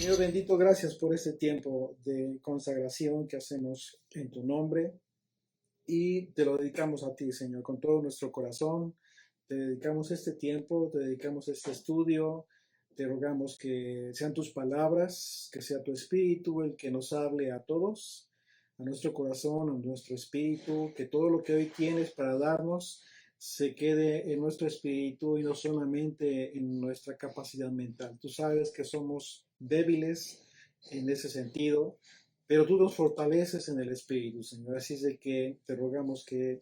Señor bendito, gracias por este tiempo de consagración que hacemos en tu nombre y te lo dedicamos a ti, Señor, con todo nuestro corazón. Te dedicamos este tiempo, te dedicamos este estudio, te rogamos que sean tus palabras, que sea tu espíritu el que nos hable a todos, a nuestro corazón, a nuestro espíritu, que todo lo que hoy tienes para darnos se quede en nuestro espíritu y no solamente en nuestra capacidad mental. Tú sabes que somos débiles en ese sentido, pero tú nos fortaleces en el espíritu, Señor. Así es de que te rogamos que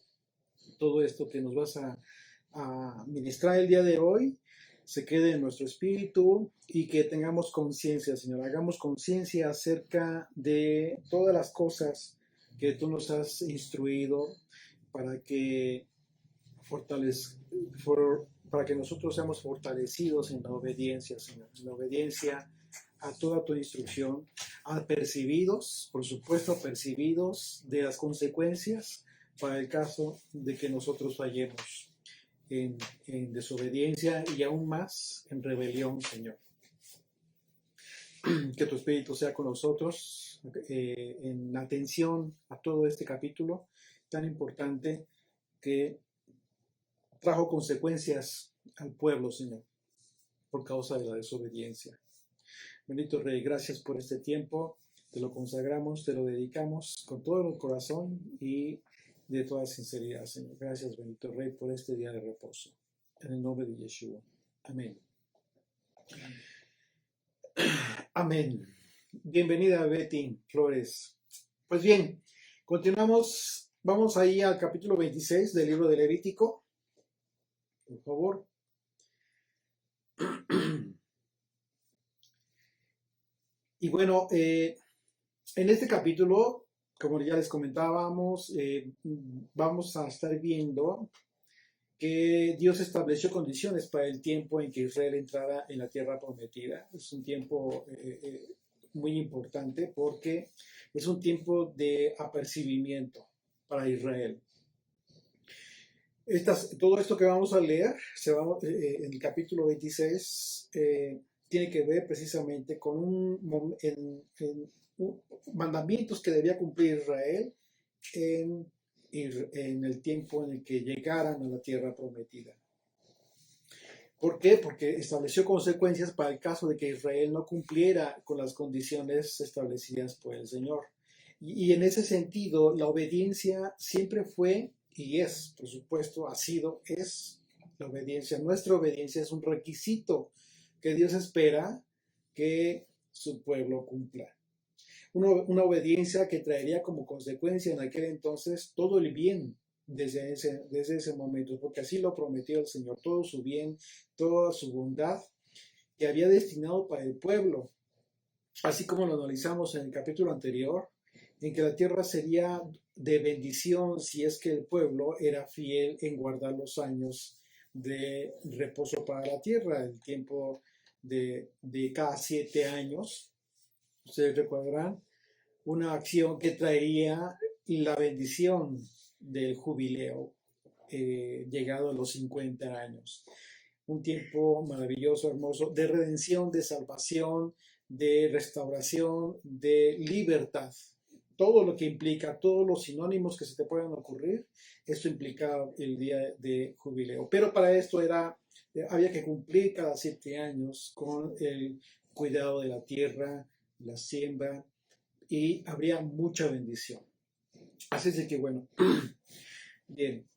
todo esto que nos vas a ministrar el día de hoy se quede en nuestro espíritu y que tengamos conciencia, Señor. Hagamos conciencia acerca de todas las cosas que tú nos has instruido para que para que nosotros seamos fortalecidos en la obediencia, Señor, en la obediencia a toda tu instrucción, apercibidos, por supuesto, apercibidos de las consecuencias para el caso de que nosotros fallemos en desobediencia y aún más en rebelión, Señor. Que tu Espíritu sea con nosotros en atención a todo este capítulo tan importante que trajo consecuencias al pueblo, Señor, por causa de la desobediencia. Bendito Rey, gracias por este tiempo. Te lo consagramos, te lo dedicamos con todo el corazón y de toda sinceridad, Señor. Gracias, bendito Rey, por este día de reposo. En el nombre de Yeshua. Amén. Amén. Bienvenida, Betty Flores. Pues bien, continuamos. Vamos ahí al capítulo 26 del libro de Levítico. Por favor. Y bueno, en este capítulo, como ya les comentábamos, vamos a estar viendo que Dios estableció condiciones para el tiempo en que Israel entrara en la tierra prometida. Es un tiempo muy importante porque es un tiempo de apercibimiento para Israel. Todo esto que vamos a leer en el capítulo 26 tiene que ver precisamente con mandamientos que debía cumplir Israel en el tiempo en el que llegaran a la tierra prometida. ¿Por qué? Porque estableció consecuencias para el caso de que Israel no cumpliera con las condiciones establecidas por el Señor. Y en ese sentido, la obediencia siempre fue y es, por supuesto, es la obediencia. Nuestra obediencia es un requisito que Dios espera que su pueblo cumpla. Una obediencia que traería como consecuencia en aquel entonces todo el bien desde ese momento, porque así lo prometió el Señor, todo su bien, toda su bondad que había destinado para el pueblo, así como lo analizamos en el capítulo anterior, en que la tierra sería de bendición si es que el pueblo era fiel en guardar los años de reposo para la tierra, el tiempo de cada 7 años. Ustedes recordarán una acción que traería la bendición del jubileo llegado a los 50 años. Un tiempo maravilloso, hermoso, de redención, de salvación, de restauración, de libertad. Todo lo que implica, todos los sinónimos que se te puedan ocurrir, esto implicaba el día de jubileo. Pero para esto había que cumplir cada 7 años con el cuidado de la tierra, la siembra, y habría mucha bendición. Así es de que, bueno, bien,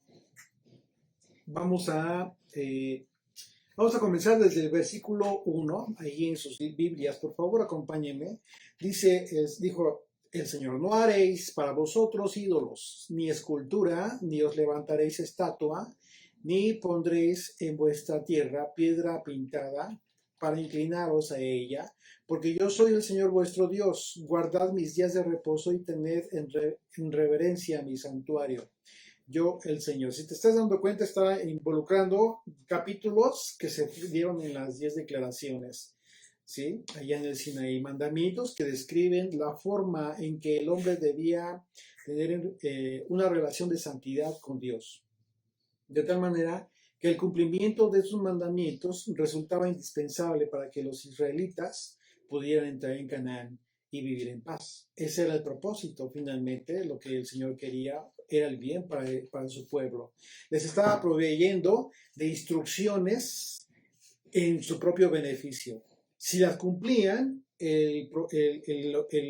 vamos a comenzar desde el versículo 1, ahí en sus Biblias, por favor, acompáñenme. Dijo el Señor: no haréis para vosotros ídolos, ni escultura, ni os levantaréis estatua, ni pondréis en vuestra tierra piedra pintada para inclinaros a ella, porque yo soy el Señor vuestro Dios. Guardad mis días de reposo y tened en reverencia mi santuario. Yo, el Señor. Si te estás dando cuenta, está involucrando capítulos que se dieron en las 10 declaraciones, ¿sí? Allá en el Sinaí. Mandamientos que describen la forma en que el hombre debía tener una relación de santidad con Dios. De tal manera que el cumplimiento de sus mandamientos resultaba indispensable para que los israelitas pudieran entrar en Canaán y vivir en paz. Ese era el propósito, finalmente, lo que el Señor quería era el bien para su pueblo. Les estaba proveyendo de instrucciones en su propio beneficio. Si las cumplían, el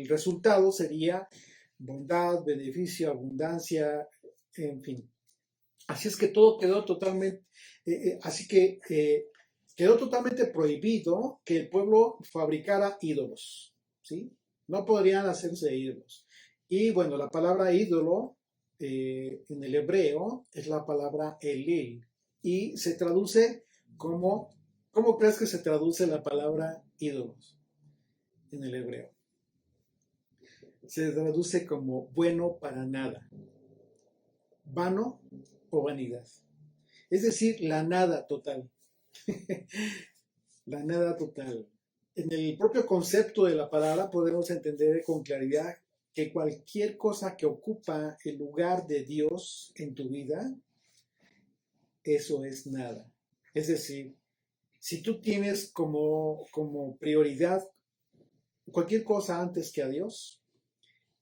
resultado sería bondad, beneficio, abundancia, en fin. Así es que todo quedó totalmente, quedó totalmente prohibido que el pueblo fabricara ídolos, ¿sí? No podrían hacerse ídolos. Y bueno, la palabra ídolo en el hebreo es la palabra elil y se traduce como, ¿cómo crees que se traduce la palabra ídolos en el hebreo? Se traduce como bueno para nada, vano o vanidad. Es decir, la nada total. La nada total. En el propio concepto de la palabra podemos entender con claridad que cualquier cosa que ocupa el lugar de Dios en tu vida, eso es nada. Es decir, si tú tienes como prioridad cualquier cosa antes que a Dios,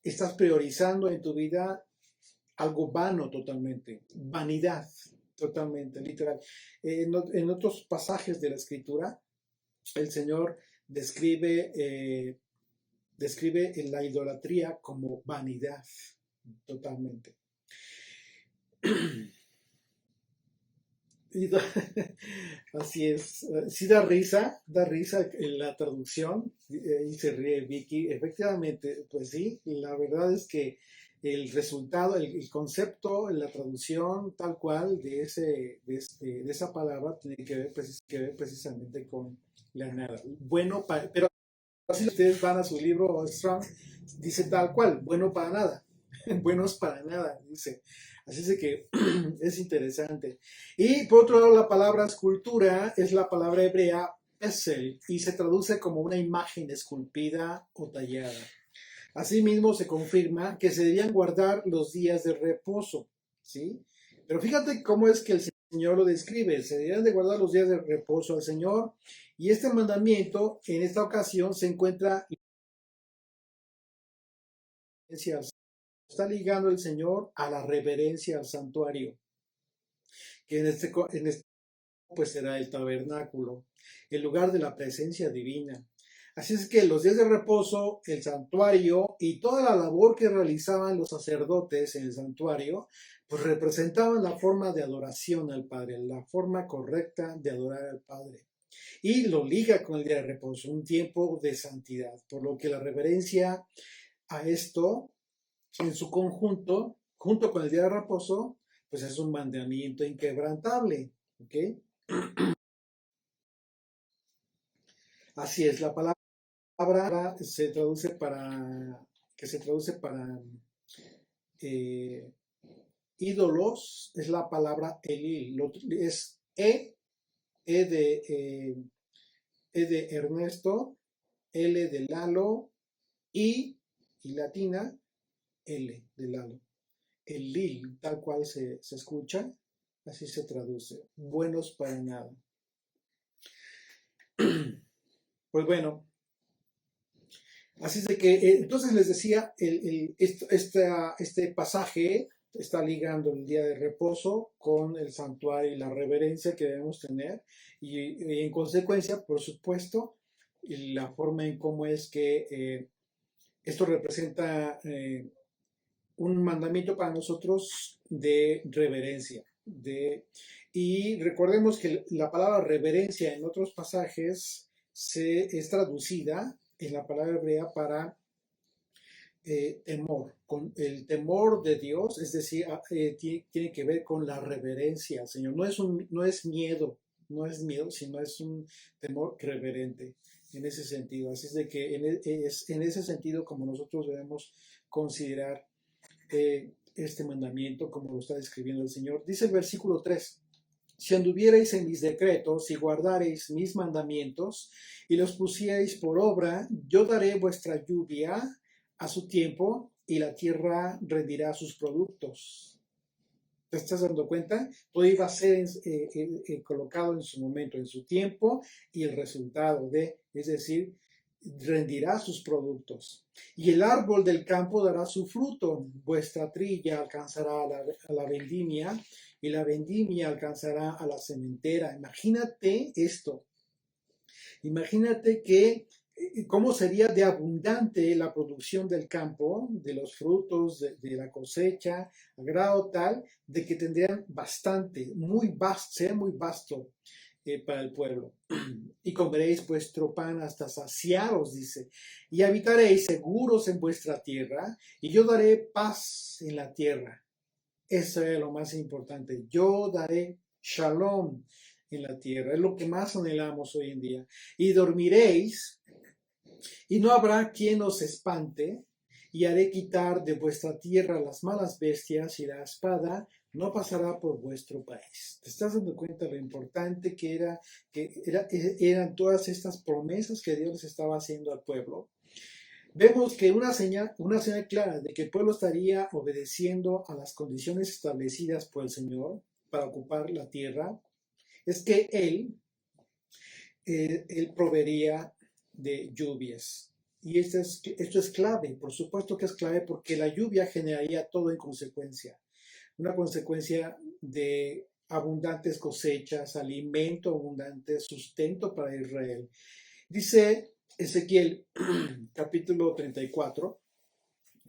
estás priorizando en tu vida algo vano totalmente, vanidad totalmente, literal. En otros pasajes de la Escritura, el Señor describe la idolatría como vanidad, totalmente. Así es. Sí da risa en la traducción, y se ríe Vicky. Efectivamente, pues sí, la verdad es que el resultado, el concepto, la traducción tal cual de esa palabra tiene que ver, precisamente con la nada. Bueno, pero si ustedes van a su libro Strong, dice tal cual, bueno para nada, buenos para nada, dice. Así es que es interesante. Y por otro lado, la palabra escultura es la palabra hebrea pesel y se traduce como una imagen esculpida o tallada. Asimismo, se confirma que se debían guardar los días de reposo, ¿sí? Pero fíjate cómo es que el Señor lo describe. Se debían de guardar los días de reposo al Señor y este mandamiento en esta ocasión se encuentra, está ligando el Señor a la reverencia al santuario, que en este pues será el tabernáculo, el lugar de la presencia divina. Así es que los días de reposo, el santuario y toda la labor que realizaban los sacerdotes en el santuario, pues representaban la forma de adoración al Padre, la forma correcta de adorar al Padre. Y lo liga con el día de reposo, un tiempo de santidad, por lo que la reverencia a esto en su conjunto, junto con el día de reposo, pues es un mandamiento inquebrantable. ¿Ok? Así es, la palabra se traduce para eh, ídolos, es la palabra elil, es e de Ernesto, L de Lalo, y latina, L de Lalo. Elil, tal cual se escucha, así se traduce, buenos para nada. Pues bueno, así es de que, entonces les decía, este pasaje está ligando el día de reposo con el santuario y la reverencia que debemos tener y en consecuencia, por supuesto, la forma en cómo es que esto representa un mandamiento para nosotros de reverencia. Y recordemos que la palabra reverencia en otros pasajes es traducida en la palabra hebrea para temor, con el temor de Dios, es decir, tiene que ver con la reverencia al Señor. No es miedo, sino es un temor reverente en ese sentido. Así es de que es en ese sentido como nosotros debemos considerar este mandamiento, como lo está describiendo el Señor. Dice el versículo 3. Si anduvierais en mis decretos y guardareis mis mandamientos y los pusierais por obra, yo daré vuestra lluvia a su tiempo y la tierra rendirá sus productos. ¿Te estás dando cuenta? Todo iba a ser colocado en su momento, en su tiempo y el resultado es decir, rendirá sus productos. Y el árbol del campo dará su fruto. Vuestra trilla alcanzará a la vendimia y la vendimia alcanzará a la sementera. Imagínate esto. Imagínate que cómo sería de abundante la producción del campo, de los frutos, de la cosecha, a grado tal de que tendrían bastante, muy vasto, ser muy vasto para el pueblo. Y comeréis vuestro pan hasta saciaros, dice, y habitaréis seguros en vuestra tierra, y yo daré paz en la tierra. Eso es lo más importante. Yo daré shalom en la tierra. Es lo que más anhelamos hoy en día. Y dormiréis, y no habrá quien os espante, y haré quitar de vuestra tierra las malas bestias, y la espada no pasará por vuestro país. ¿Te estás dando cuenta lo importante eran todas estas promesas que Dios les estaba haciendo al pueblo? Vemos que una señal clara de que el pueblo estaría obedeciendo a las condiciones establecidas por el Señor para ocupar la tierra es que Él proveería de lluvias. Y esto es clave, por supuesto que es clave porque la lluvia generaría todo en consecuencia. Una consecuencia de abundantes cosechas, alimento abundante, sustento para Israel. Dice Ezequiel capítulo 34,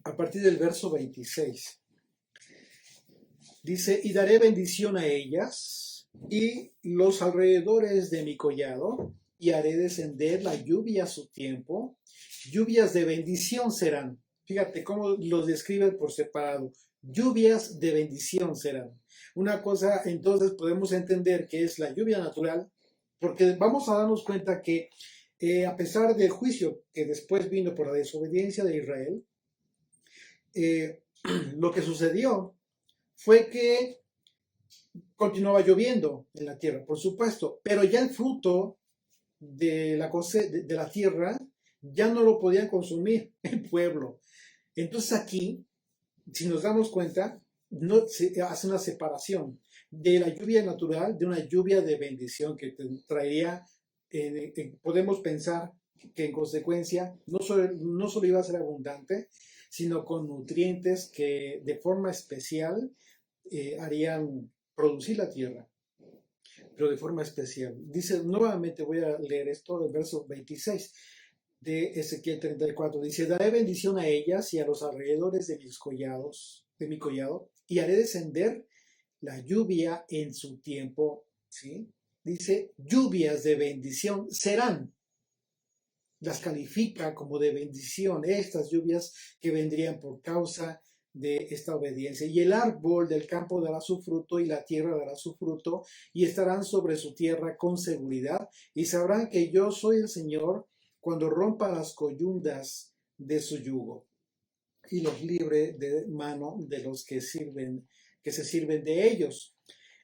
a partir del verso 26. Dice, y daré bendición a ellas y los alrededores de mi collado, y haré descender la lluvia a su tiempo. Lluvias de bendición serán. Fíjate cómo los describe por separado. Lluvias de bendición serán. Una cosa, entonces podemos entender que es la lluvia natural, porque vamos a darnos cuenta que a pesar del juicio que después vino por la desobediencia de Israel, lo que sucedió fue que continuaba lloviendo en la tierra, por supuesto, pero ya el fruto de la tierra ya no lo podían consumir el pueblo. Entonces aquí, si nos damos cuenta, no se hace una separación de la lluvia natural de una lluvia de bendición que traería, podemos pensar que en consecuencia no solo iba a ser abundante, sino con nutrientes que de forma especial harían producir la tierra, pero de forma especial. Dice, nuevamente voy a leer esto del verso 26 de Ezequiel 34. Dice, daré bendición a ellas y a los alrededores de mi collado, y haré descender la lluvia en su tiempo. ¿Sí? Dice, lluvias de bendición serán. Las califica como de bendición estas lluvias que vendrían por causa de esta obediencia. Y el árbol del campo dará su fruto y la tierra dará su fruto y estarán sobre su tierra con seguridad y sabrán que yo soy el Señor cuando rompa las coyundas de su yugo y los libre de mano de los que se sirven de ellos.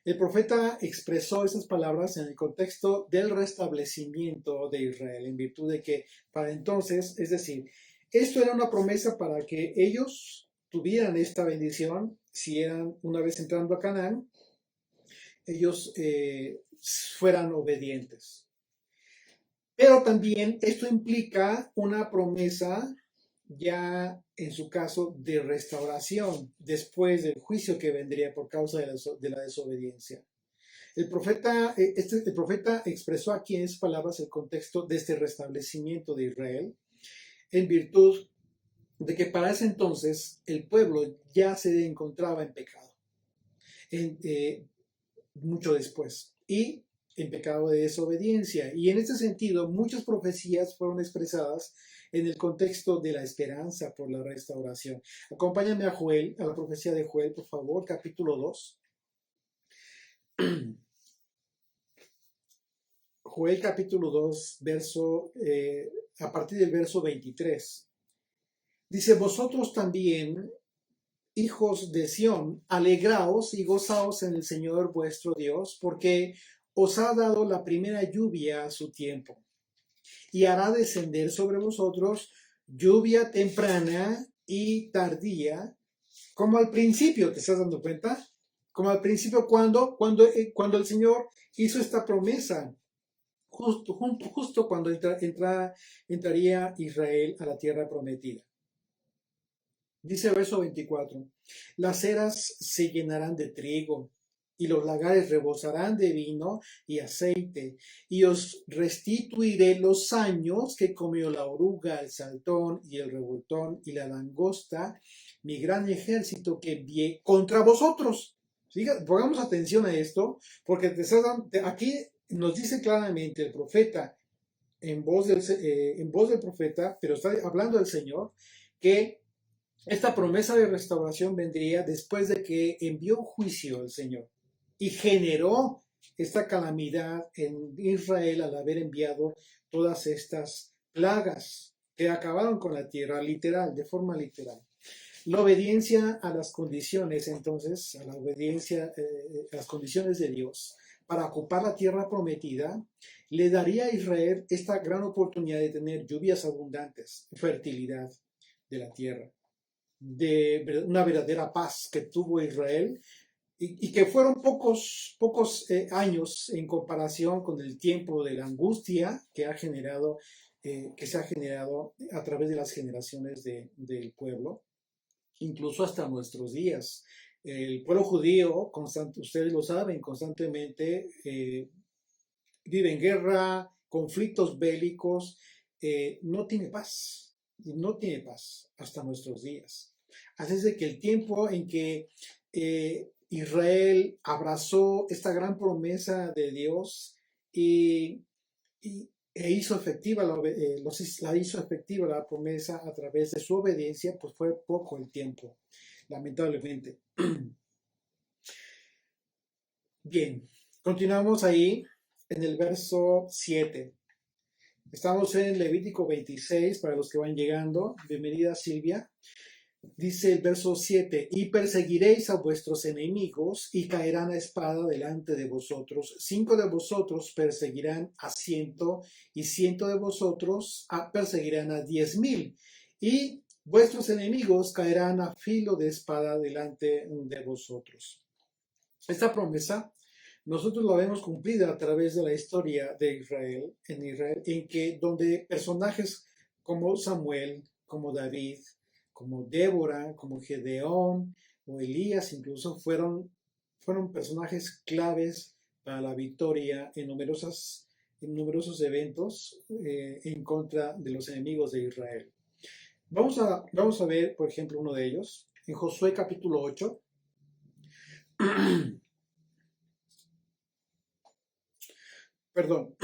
El profeta expresó esas palabras en el contexto del restablecimiento de Israel, en virtud de que para entonces, es decir, esto era una promesa para que ellos tuvieran esta bendición, si eran una vez entrando a Canaán, ellos fueran obedientes. Pero también esto implica una promesa ya en su caso de restauración después del juicio que vendría por causa de la desobediencia. El profeta expresó aquí en esas palabras el contexto de este restablecimiento de Israel en virtud de que para ese entonces el pueblo ya se encontraba en pecado, mucho después, y en pecado de desobediencia. Y en este sentido, muchas profecías fueron expresadas en el contexto de la esperanza por la restauración. Acompáñame a Joel, a la profecía de Joel, por favor, capítulo 2. Joel capítulo 2, a partir del verso 23. Dice, vosotros también, hijos de Sión, alegraos y gozaos en el Señor vuestro Dios, porque os ha dado la primera lluvia a su tiempo, y hará descender sobre vosotros lluvia temprana y tardía, como al principio. ¿Te estás dando cuenta? Como al principio cuando el Señor hizo esta promesa justo cuando entraría Israel a la tierra prometida. Dice el verso 24, las eras se llenarán de trigo y los lagares rebosarán de vino y aceite, y os restituiré los años que comió la oruga, el saltón y el revoltón y la langosta, mi gran ejército que envié contra vosotros. Pongamos atención a esto, porque aquí nos dice claramente el profeta, en voz del profeta, pero está hablando del Señor, que esta promesa de restauración vendría después de que envió juicio al Señor y generó esta calamidad en Israel al haber enviado todas estas plagas que acabaron con la tierra, literal, de forma literal. La obediencia a las condiciones, entonces, a la obediencia a las condiciones de Dios para ocupar la tierra prometida, le daría a Israel esta gran oportunidad de tener lluvias abundantes, fertilidad de la tierra, de una verdadera paz que tuvo Israel y que fueron pocos años en comparación con el tiempo de la angustia que se ha generado a través de las generaciones del pueblo, incluso hasta nuestros días. El pueblo judío, ustedes lo saben, constantemente vive en guerra, conflictos bélicos, no tiene paz, no tiene paz hasta nuestros días. Así es de que el tiempo en que Israel abrazó esta gran promesa de Dios e hizo efectiva hizo efectiva la promesa a través de su obediencia, pues fue poco el tiempo, lamentablemente. Bien, continuamos ahí en el verso 7. Estamos en Levítico 26, para los que van llegando. Bienvenida, Silvia. Dice el verso 7, y perseguiréis a vuestros enemigos y caerán a espada delante de vosotros. 5 de vosotros perseguirán a 100 y 100 de vosotros perseguirán a 10,000. Y vuestros enemigos caerán a filo de espada delante de vosotros. Esta promesa nosotros la vemos cumplida a través de la historia de Israel, en que donde personajes como Samuel, como David, como Débora, como Gedeón o Elías incluso fueron personajes claves para la victoria en numerosos eventos en contra de los enemigos de Israel. Vamos a ver, por ejemplo, uno de ellos, en Josué capítulo 8. Perdón.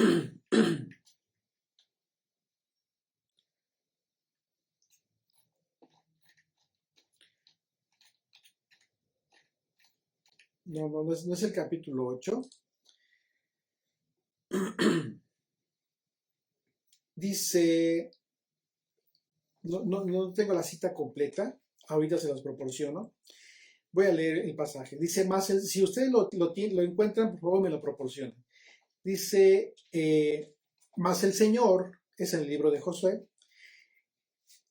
No es el capítulo 8. Dice, no tengo la cita completa, ahorita se las proporciono. Voy a leer el pasaje. Dice, si ustedes lo encuentran, por favor me lo proporcionan. Dice, mas el Señor, es el libro de Josué,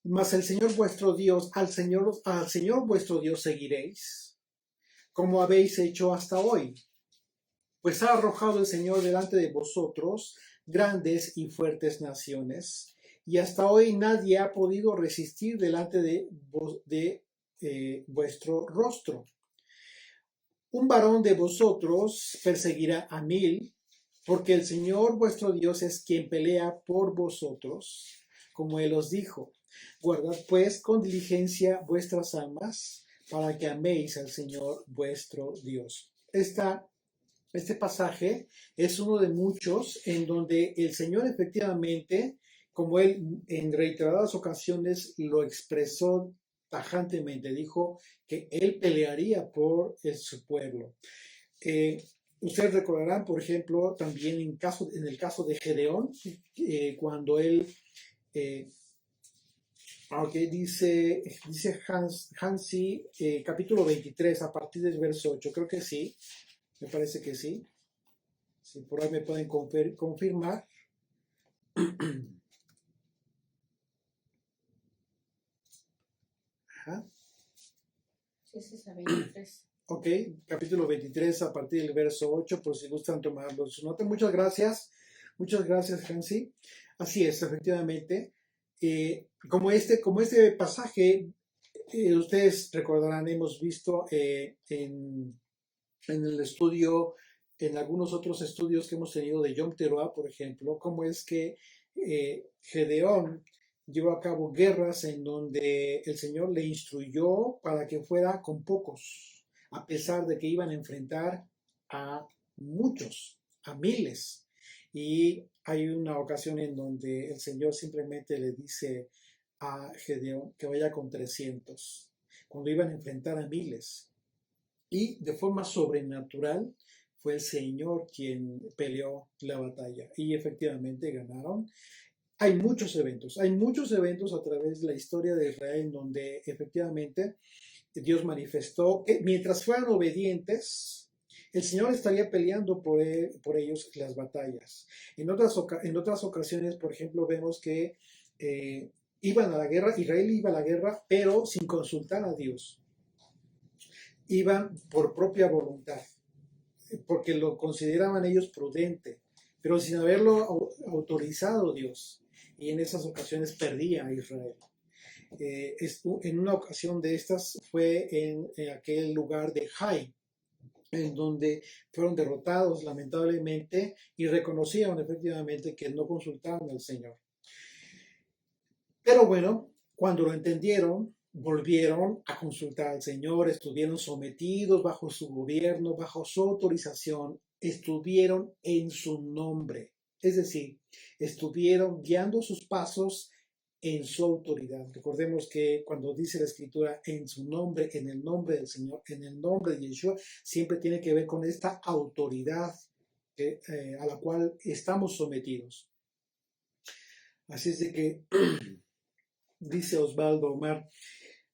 mas el Señor vuestro Dios, al Señor vuestro Dios seguiréis, como habéis hecho hasta hoy. Pues ha arrojado el Señor delante de vosotros grandes y fuertes naciones, y hasta hoy nadie ha podido resistir delante de vuestro rostro. Un varón de vosotros perseguirá a 1,000, porque el Señor vuestro Dios es quien pelea por vosotros, como Él os dijo. Guardad pues con diligencia vuestras almas, para que améis al Señor vuestro Dios. Este pasaje es uno de muchos en donde el Señor efectivamente, como Él en reiteradas ocasiones lo expresó tajantemente, dijo que Él pelearía por su pueblo. Ustedes recordarán, por ejemplo, también en el caso de Gedeón, cuando él, dice Hansi, capítulo 23, a partir del verso 8, creo que sí, me parece que sí. Si por ahí me pueden confirmar. Ajá. Sí, es a 23. Ok, capítulo 23 a partir del verso 8, por si gustan tomarlo en su nota. Muchas gracias. Muchas gracias, Hansi. Así es, efectivamente. Como este pasaje, ustedes recordarán, hemos visto en el estudio, en algunos otros estudios que hemos tenido de Yom Teruah, por ejemplo, cómo es que Gedeón llevó a cabo guerras en donde el Señor le instruyó para que fuera con pocos, a pesar de que iban a enfrentar a muchos, a miles. Y hay una ocasión en donde el Señor simplemente le dice a Gedeón que vaya con 300, cuando iban a enfrentar a miles. Y de forma sobrenatural fue el Señor quien peleó la batalla y efectivamente ganaron. Hay muchos eventos a través de la historia de Israel en donde efectivamente Dios manifestó que mientras fueran obedientes, el Señor estaría peleando por ellos las batallas. En otras ocasiones, por ejemplo, vemos que iban a la guerra, Israel iba a la guerra, pero sin consultar a Dios. Iban por propia voluntad, porque lo consideraban ellos prudente, pero sin haberlo autorizado Dios. Y en esas ocasiones perdía a Israel. En una ocasión de estas fue en aquel lugar de Jai, en donde fueron derrotados lamentablemente y reconocieron efectivamente que no consultaron al Señor. Pero bueno, cuando lo entendieron, volvieron a consultar al Señor, estuvieron sometidos bajo su gobierno, bajo su autorización, estuvieron en su nombre, es decir, estuvieron guiando sus pasos en su autoridad. Recordemos que cuando dice la Escritura en su nombre, en el nombre del Señor, en el nombre de Yeshua, siempre tiene que ver con esta autoridad a la cual estamos sometidos. Así es de que dice Osvaldo Omar,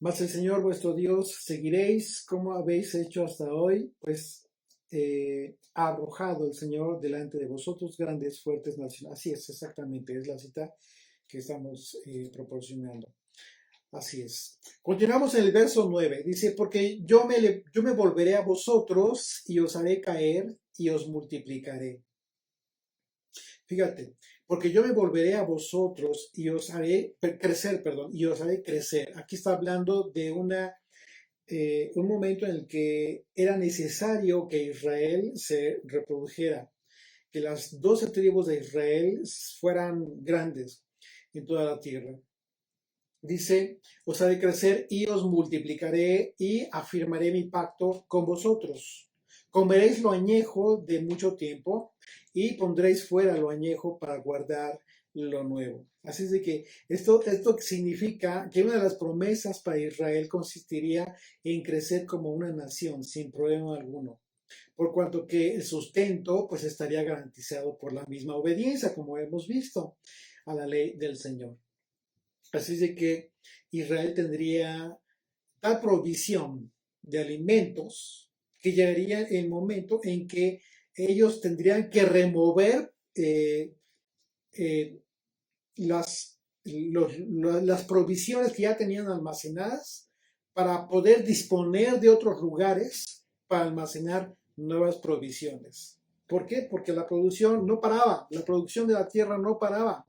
mas el Señor vuestro Dios seguiréis como habéis hecho hasta hoy, pues ha arrojado el Señor delante de vosotros grandes, fuertes naciones. Así es, exactamente, es la cita que estamos proporcionando. Así es. Continuamos en el verso 9. Dice, porque yo me volveré a vosotros y os haré caer y os multiplicaré. Fíjate, porque yo me volveré a vosotros y os haré crecer, y os haré crecer. Aquí está hablando de un momento en el que era necesario que Israel se reprodujera, que las 12 tribus de Israel fueran grandes en toda la tierra. Dice, os haré crecer y os multiplicaré y afirmaré mi pacto con vosotros. Comeréis lo añejo de mucho tiempo y pondréis fuera lo añejo para guardar lo nuevo. Así es de que esto significa que una de las promesas para Israel consistiría en crecer como una nación sin problema alguno, por cuanto que el sustento pues estaría garantizado por la misma obediencia, como hemos visto, a la ley del Señor. Así es de que Israel tendría tal provisión de alimentos que llegaría el momento en que ellos tendrían que remover las provisiones que ya tenían almacenadas para poder disponer de otros lugares para almacenar nuevas provisiones. ¿Por qué? Porque la producción no paraba, la producción de la tierra no paraba.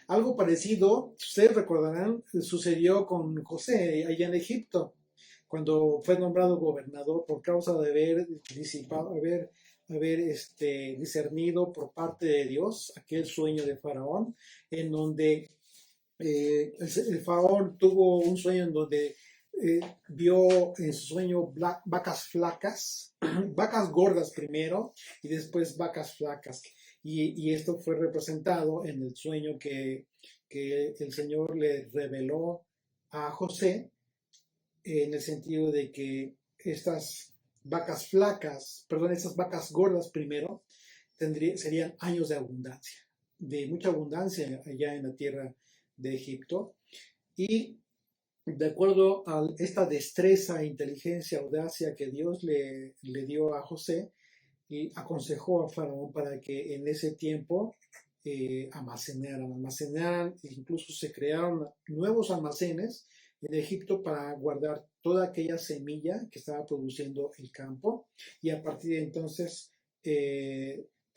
Algo parecido, ustedes recordarán, sucedió con José allá en Egipto, cuando fue nombrado gobernador por causa de haber discernido por parte de Dios aquel sueño de Faraón, en donde el Faraón tuvo un sueño en donde vio en su sueño vacas flacas, vacas gordas primero y después vacas flacas. Y esto fue representado en el sueño que el Señor le reveló a José, en el sentido de que estas vacas gordas primero, serían años de abundancia, de mucha abundancia allá en la tierra de Egipto. Y de acuerdo a esta destreza, inteligencia, audacia que Dios le dio a José, y aconsejó a Faraón para que en ese tiempo almacenaran, incluso se crearon nuevos almacenes en Egipto para guardar toda aquella semilla que estaba produciendo el campo, y a partir de entonces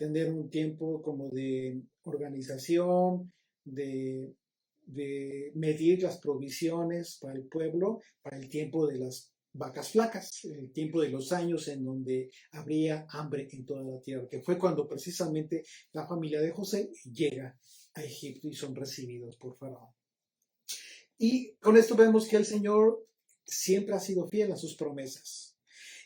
tener un tiempo como de organización, de medir las provisiones para el pueblo, para el tiempo de las vacas flacas, el tiempo de los años en donde habría hambre en toda la tierra, que fue cuando precisamente la familia de José llega a Egipto y son recibidos por Faraón. Y con esto vemos que el Señor siempre ha sido fiel a sus promesas.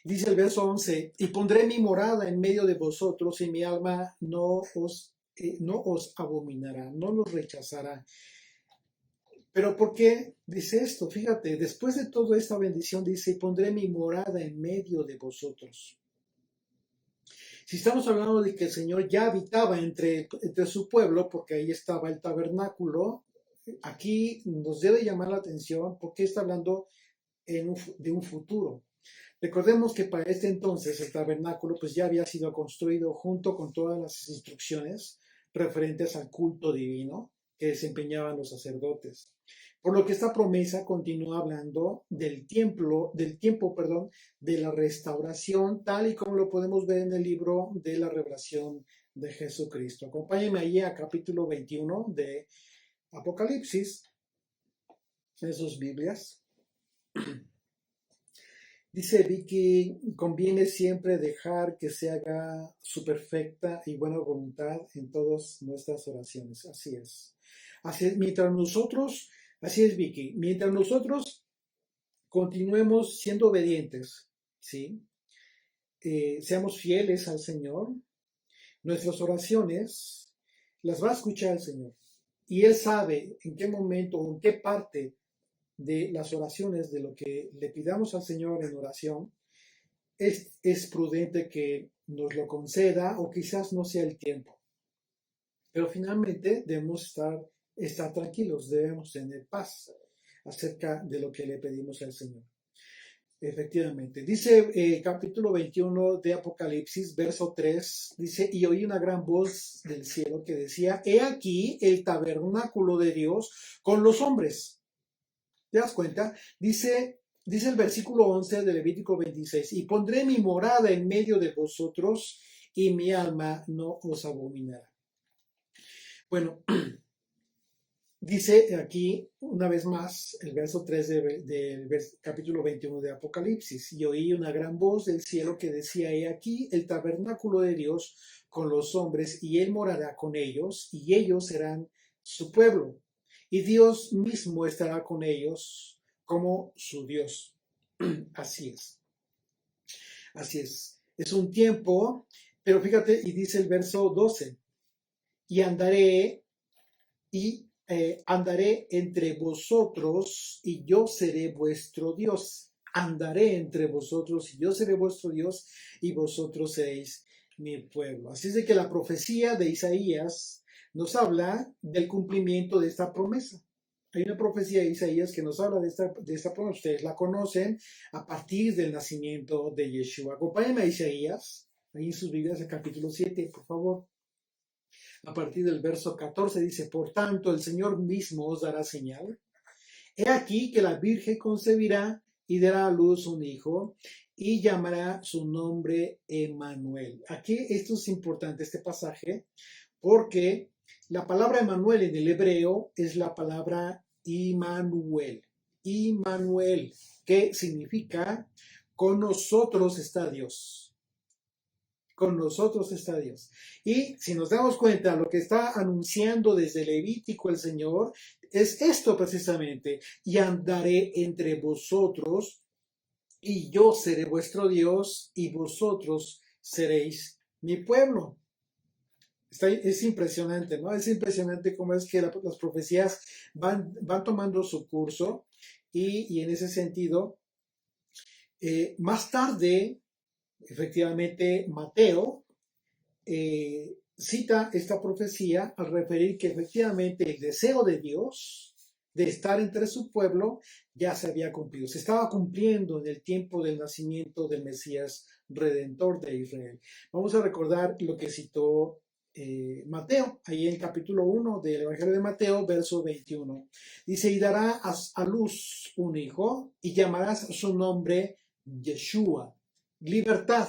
Dice el verso 11, y pondré mi morada en medio de vosotros y mi alma no os abominará, no los rechazará. Pero ¿por qué dice esto? Fíjate, después de toda esta bendición dice, y pondré mi morada en medio de vosotros. Si estamos hablando de que el Señor ya habitaba entre su pueblo, porque ahí estaba el tabernáculo, aquí nos debe llamar la atención porque está hablando de un futuro. Recordemos que para este entonces el tabernáculo pues ya había sido construido junto con todas las instrucciones referentes al culto divino que desempeñaban los sacerdotes. Por lo que esta promesa continúa hablando del tiempo, de la restauración, tal y como lo podemos ver en el libro de la revelación de Jesucristo. Acompáñenme ahí a capítulo 21 de Apocalipsis, en sus Biblias. Dice Vicky, conviene siempre dejar que se haga su perfecta y buena voluntad en todas nuestras oraciones. Así es. Así es, así es Vicky, mientras nosotros continuemos siendo obedientes, ¿sí? Seamos fieles al Señor, nuestras oraciones las va a escuchar el Señor. Y Él sabe en qué momento o en qué parte de las oraciones, de lo que le pidamos al Señor en oración, es prudente que nos lo conceda o quizás no sea el tiempo. Pero finalmente debemos estar tranquilos, debemos tener paz acerca de lo que le pedimos al Señor. Efectivamente. Dice capítulo 21 de Apocalipsis, verso 3, dice, y oí una gran voz del cielo que decía, he aquí el tabernáculo de Dios con los hombres. ¿Te das cuenta? Dice el versículo 11 de Levítico 26, y pondré mi morada en medio de vosotros y mi alma no os abominará. Bueno, dice aquí una vez más el verso 3 del capítulo 21 de Apocalipsis, y oí una gran voz del cielo que decía, he aquí el tabernáculo de Dios con los hombres, y él morará con ellos, y ellos serán su pueblo. Y Dios mismo estará con ellos como su Dios. Así es. Así es. Es un tiempo, pero fíjate, y dice el verso 12, y andaré entre vosotros y yo seré vuestro Dios. Andaré entre vosotros y yo seré vuestro Dios y vosotros seréis mi pueblo. Así es de que la profecía de Isaías nos habla del cumplimiento de esta promesa. Hay una profecía de Isaías que nos habla de esta promesa. Ustedes la conocen a partir del nacimiento de Yeshua. Acompáñenme a Isaías, ahí en sus Biblias, el capítulo 7, por favor. A partir del verso 14 dice, por tanto, el Señor mismo os dará señal. He aquí que la Virgen concebirá y dará a luz un hijo y llamará su nombre Emmanuel. Aquí esto es importante, este pasaje, porque la palabra Emmanuel en el hebreo es la palabra Immanuel. Immanuel, que significa con nosotros está Dios. Con nosotros está Dios. Y si nos damos cuenta, lo que está anunciando desde Levítico el Señor es esto precisamente, y andaré entre vosotros, y yo seré vuestro Dios, y vosotros seréis mi pueblo. Es impresionante, ¿no? Es impresionante cómo es que las profecías van tomando su curso, y en ese sentido, más tarde, efectivamente, Mateo cita esta profecía al referir que efectivamente el deseo de Dios de estar entre su pueblo ya se había cumplido. Se estaba cumpliendo en el tiempo del nacimiento del Mesías Redentor de Israel. Vamos a recordar lo que citó Mateo, ahí en el capítulo 1 del Evangelio de Mateo, verso 21. Dice, y dará a luz un hijo y llamarás su nombre Yeshua, libertad.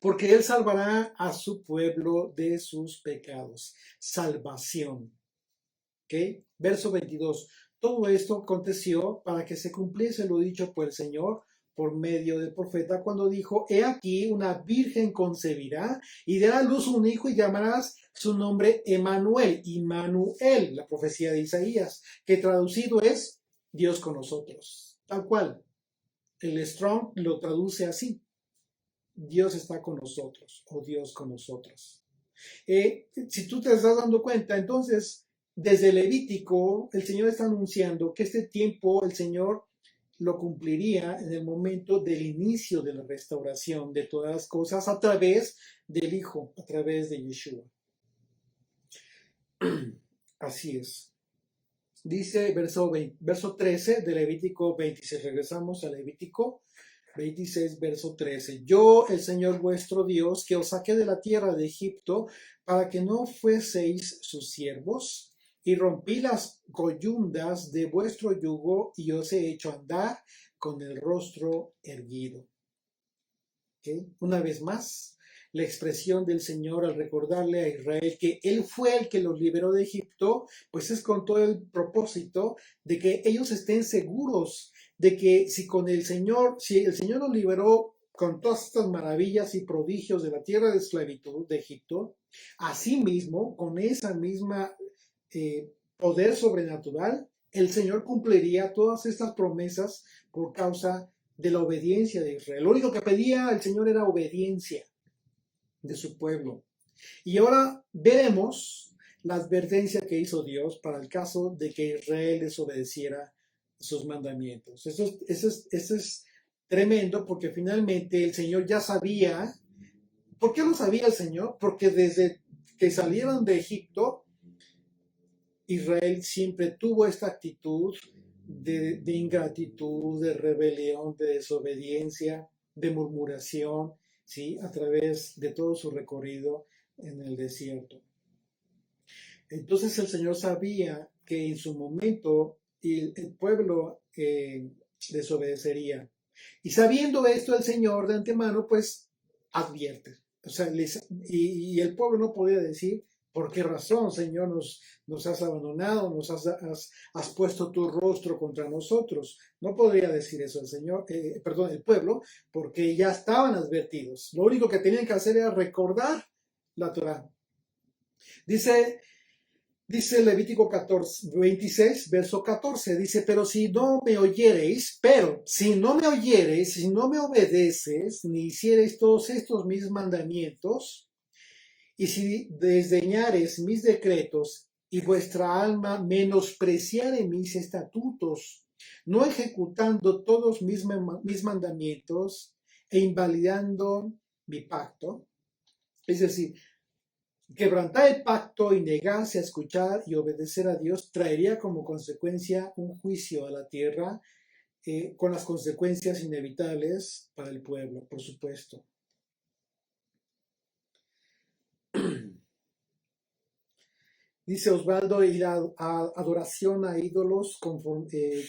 porque Él salvará a su pueblo de sus pecados. Salvación. ¿Ok? Verso 22. Todo esto aconteció para que se cumpliese lo dicho por el Señor por medio del profeta cuando dijo: He aquí, una virgen concebirá y dará a luz un hijo y llamarás su nombre Emmanuel. Immanuel, la profecía de Isaías, que traducido es Dios con nosotros. Tal cual. El Strong lo traduce así: Dios está con nosotros o Dios con nosotros. Si tú te estás dando cuenta, entonces, desde Levítico, el Señor está anunciando que este tiempo el Señor lo cumpliría en el momento del inicio de la restauración de todas las cosas a través del Hijo, a través de Yeshua. Así es. Dice verso 13 de Levítico 26. Regresamos a Levítico 26, verso 13. Yo, el Señor vuestro Dios, que os saqué de la tierra de Egipto, para que no fueseis sus siervos, y rompí las coyundas de vuestro yugo, y os he hecho andar con el rostro erguido. ¿Okay? Una vez más, la expresión del Señor al recordarle a Israel que Él fue el que los liberó de Egipto, pues es con todo el propósito de que ellos estén seguros de que si el Señor los liberó con todas estas maravillas y prodigios de la tierra de esclavitud de Egipto, asimismo, con esa misma poder sobrenatural, el Señor cumpliría todas estas promesas por causa de la obediencia de Israel. Lo único que pedía el Señor era obediencia de su pueblo. Y ahora veremos la advertencia que hizo Dios para el caso de que Israel desobedeciera sus mandamientos. Eso es tremendo, porque finalmente el Señor ya sabía. ¿Por qué lo sabía el Señor? Porque desde que salieron de Egipto, Israel siempre tuvo esta actitud de ingratitud, de rebelión, de desobediencia, de murmuración, ¿sí? A través de todo su recorrido en el desierto. Entonces el Señor sabía que en su momento el pueblo desobedecería. Y sabiendo esto, el Señor de antemano pues advierte. O sea, y el pueblo no podía decir: ¿por qué razón, Señor, nos has abandonado, nos has puesto tu rostro contra nosotros? No podría decir eso el pueblo, porque ya estaban advertidos. Lo único que tenían que hacer era recordar la Torá. Dice Levítico 26, verso 14, dice: si no me oyereis, si no me obedeces, ni hiciereis todos estos mis mandamientos, y si desdeñares mis decretos, y vuestra alma menospreciare mis estatutos, no ejecutando todos mis mandamientos, e invalidando mi pacto, es decir, quebrantar el pacto y negarse a escuchar y obedecer a Dios traería como consecuencia un juicio a la tierra, con las consecuencias inevitables para el pueblo, por supuesto. Dice Osvaldo: y la adoración a ídolos,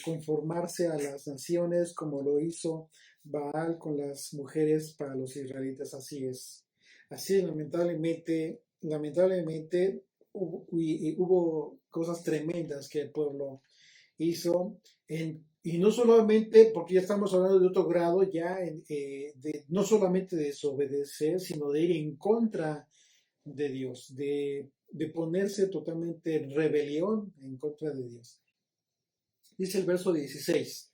conformarse a las naciones, como lo hizo Baal con las mujeres para los israelitas. Así es. Así, lamentablemente hubo cosas tremendas que el pueblo hizo, y no solamente, porque ya estamos hablando de otro grado ya, no solamente de desobedecer, sino de ir en contra de Dios, de ponerse totalmente en rebelión en contra de Dios. Dice el verso 16: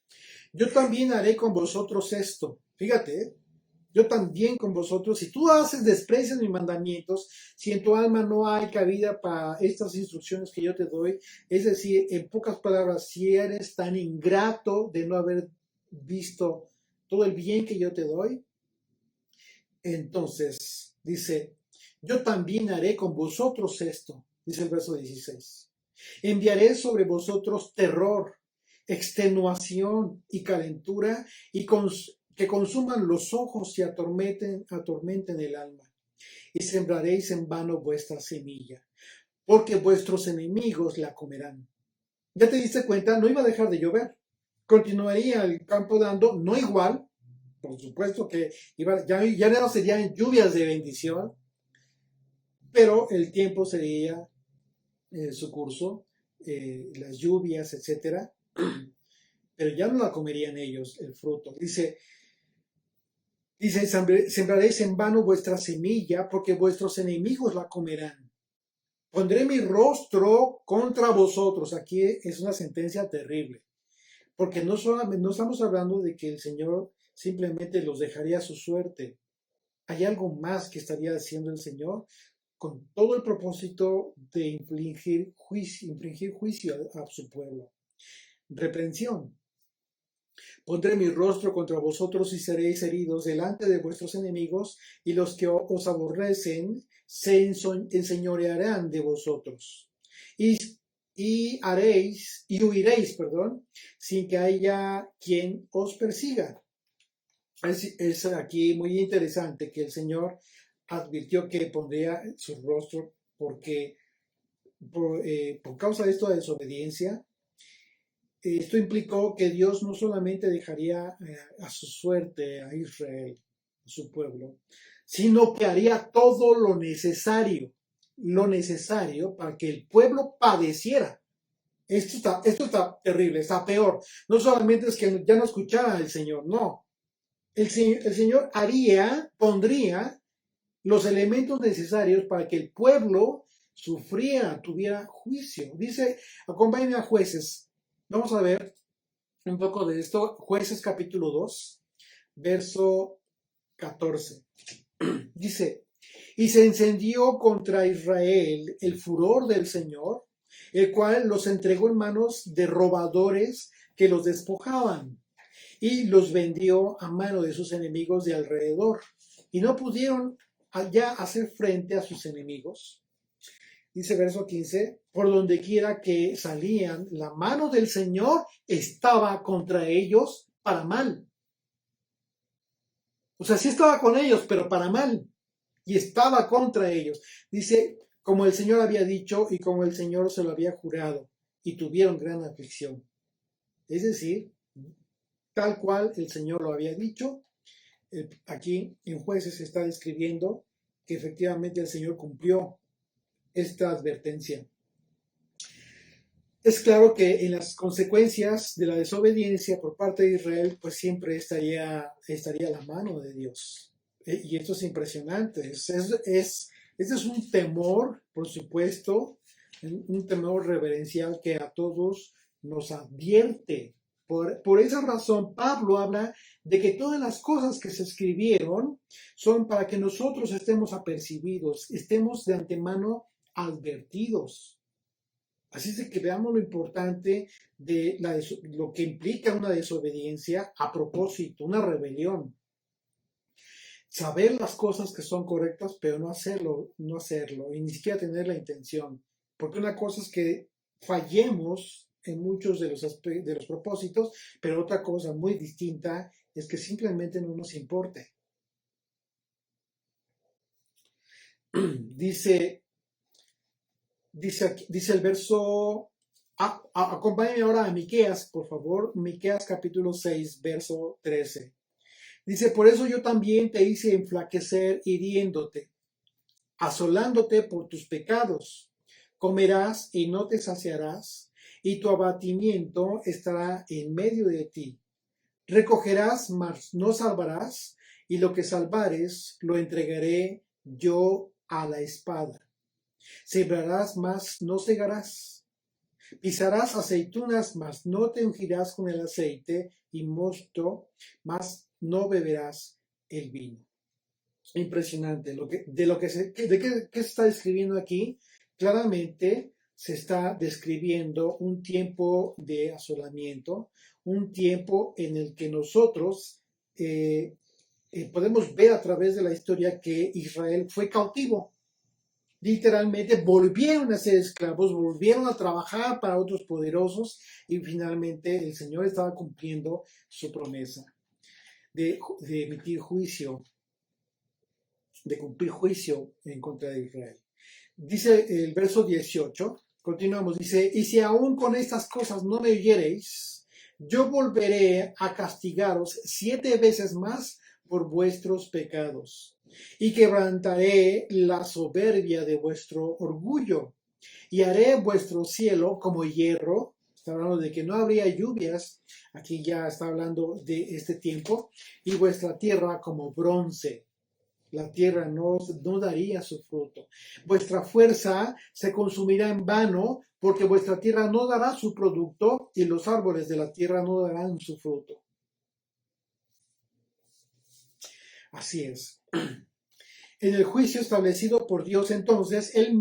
yo también haré con vosotros esto. Fíjate, yo también con vosotros, si tú desprecias mis mandamientos, si en tu alma no hay cabida para estas instrucciones que yo te doy, es decir, en pocas palabras, si eres tan ingrato de no haber visto todo el bien que yo te doy, entonces dice: yo también haré con vosotros esto, dice el verso 16. Enviaré sobre vosotros terror, extenuación y calentura, y que consuman los ojos y atormenten el alma. Y sembraréis en vano vuestra semilla, porque vuestros enemigos la comerán. ¿Ya te diste cuenta? No iba a dejar de llover. Continuaría el campo dando, no igual, por supuesto que ya no serían lluvias de bendición, pero el tiempo seguía su curso, las lluvias, etcétera, pero ya no la comerían ellos el fruto. Dice, sembraréis en vano vuestra semilla, porque vuestros enemigos la comerán. Pondré mi rostro contra vosotros. Aquí es una sentencia terrible, porque no estamos hablando de que el Señor simplemente los dejaría a su suerte. Hay algo más que estaría haciendo el Señor con todo el propósito de infligir juicio a su pueblo. Reprensión. Pondré mi rostro contra vosotros y seréis heridos delante de vuestros enemigos, y los que os aborrecen se enseñorearán de vosotros. Y huiréis, sin que haya quien os persiga. Es aquí muy interesante que el Señor advirtió que pondría su rostro porque por causa de esta desobediencia, esto implicó que Dios no solamente dejaría a su suerte a Israel, a su pueblo, sino que haría todo lo necesario para que el pueblo padeciera. Esto está terrible, está peor. No solamente es que ya no escuchara al Señor, no. El Señor pondría los elementos necesarios para que el pueblo tuviera juicio. Dice, acompáñenme a Jueces. Vamos a ver un poco de esto. Jueces capítulo 2, verso 14. Dice, y se encendió contra Israel el furor del Señor, el cual los entregó en manos de robadores que los despojaban, y los vendió a mano de sus enemigos de alrededor, y no pudieron ya hacer frente a sus enemigos. Dice verso 15, por donde quiera que salían, la mano del Señor estaba contra ellos para mal. O sea, sí estaba con ellos, pero para mal. Y estaba contra ellos. Dice, como el Señor había dicho y como el Señor se lo había jurado, y tuvieron gran aflicción. Es decir, tal cual el Señor lo había dicho, aquí en Jueces se está describiendo que efectivamente el Señor cumplió esta advertencia. Es claro que en las consecuencias de la desobediencia por parte de Israel, pues siempre estaría la mano de Dios. Y esto es impresionante. Este es un temor, por supuesto, un temor reverencial que a todos nos advierte. Por esa razón, Pablo habla de que todas las cosas que se escribieron son para que nosotros estemos apercibidos, estemos de antemano advertidos. Así es de que veamos lo importante de lo que implica una desobediencia a propósito, una rebelión. Saber las cosas que son correctas, pero no hacerlo, y ni siquiera tener la intención. Porque una cosa es que fallemos en muchos de los propósitos, pero otra cosa muy distinta es que simplemente no nos importe. Dice el verso, acompáñenme ahora a Miqueas, por favor, Miqueas capítulo 6, verso 13. Dice, por eso yo también te hice enflaquecer hiriéndote, asolándote por tus pecados. Comerás y no te saciarás, y tu abatimiento estará en medio de ti. Recogerás, mas no salvarás, y lo que salvares lo entregaré yo a la espada. Sembrarás, mas no segarás. Pisarás aceitunas, mas no te ungirás con el aceite, y mosto, mas no beberás el vino. Impresionante. ¿Qué se está describiendo aquí? Claramente se está describiendo un tiempo de asolamiento, un tiempo en el que nosotros podemos ver a través de la historia que Israel fue cautivo. Literalmente volvieron a ser esclavos, volvieron a trabajar para otros poderosos y finalmente el Señor estaba cumpliendo su promesa de emitir juicio, de cumplir juicio en contra de Israel. Dice el verso 18, continuamos, dice, y si aún con estas cosas no me oyereis, yo volveré a castigaros 7 veces más por vuestros pecados, y quebrantaré la soberbia de vuestro orgullo, y haré vuestro cielo como hierro. Está hablando de que no habría lluvias, aquí ya está hablando de este tiempo, y vuestra tierra como bronce. La tierra no daría su fruto. Vuestra fuerza se consumirá en vano, porque vuestra tierra no dará su producto, y los árboles de la tierra no darán su fruto. Así es. En el juicio establecido por Dios, entonces, él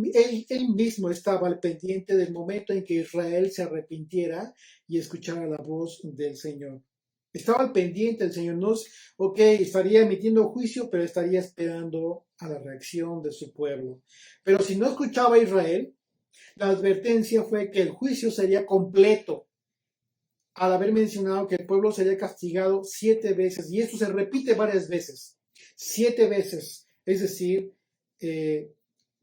mismo estaba al pendiente del momento en que Israel se arrepintiera y escuchara la voz del Señor. Estaba al pendiente del Señor. No, estaría emitiendo juicio, pero estaría esperando a la reacción de su pueblo. Pero si no escuchaba a Israel, la advertencia fue que el juicio sería completo, al haber mencionado que el pueblo sería castigado 7 veces. Y esto se repite varias veces. 7 veces. Es decir,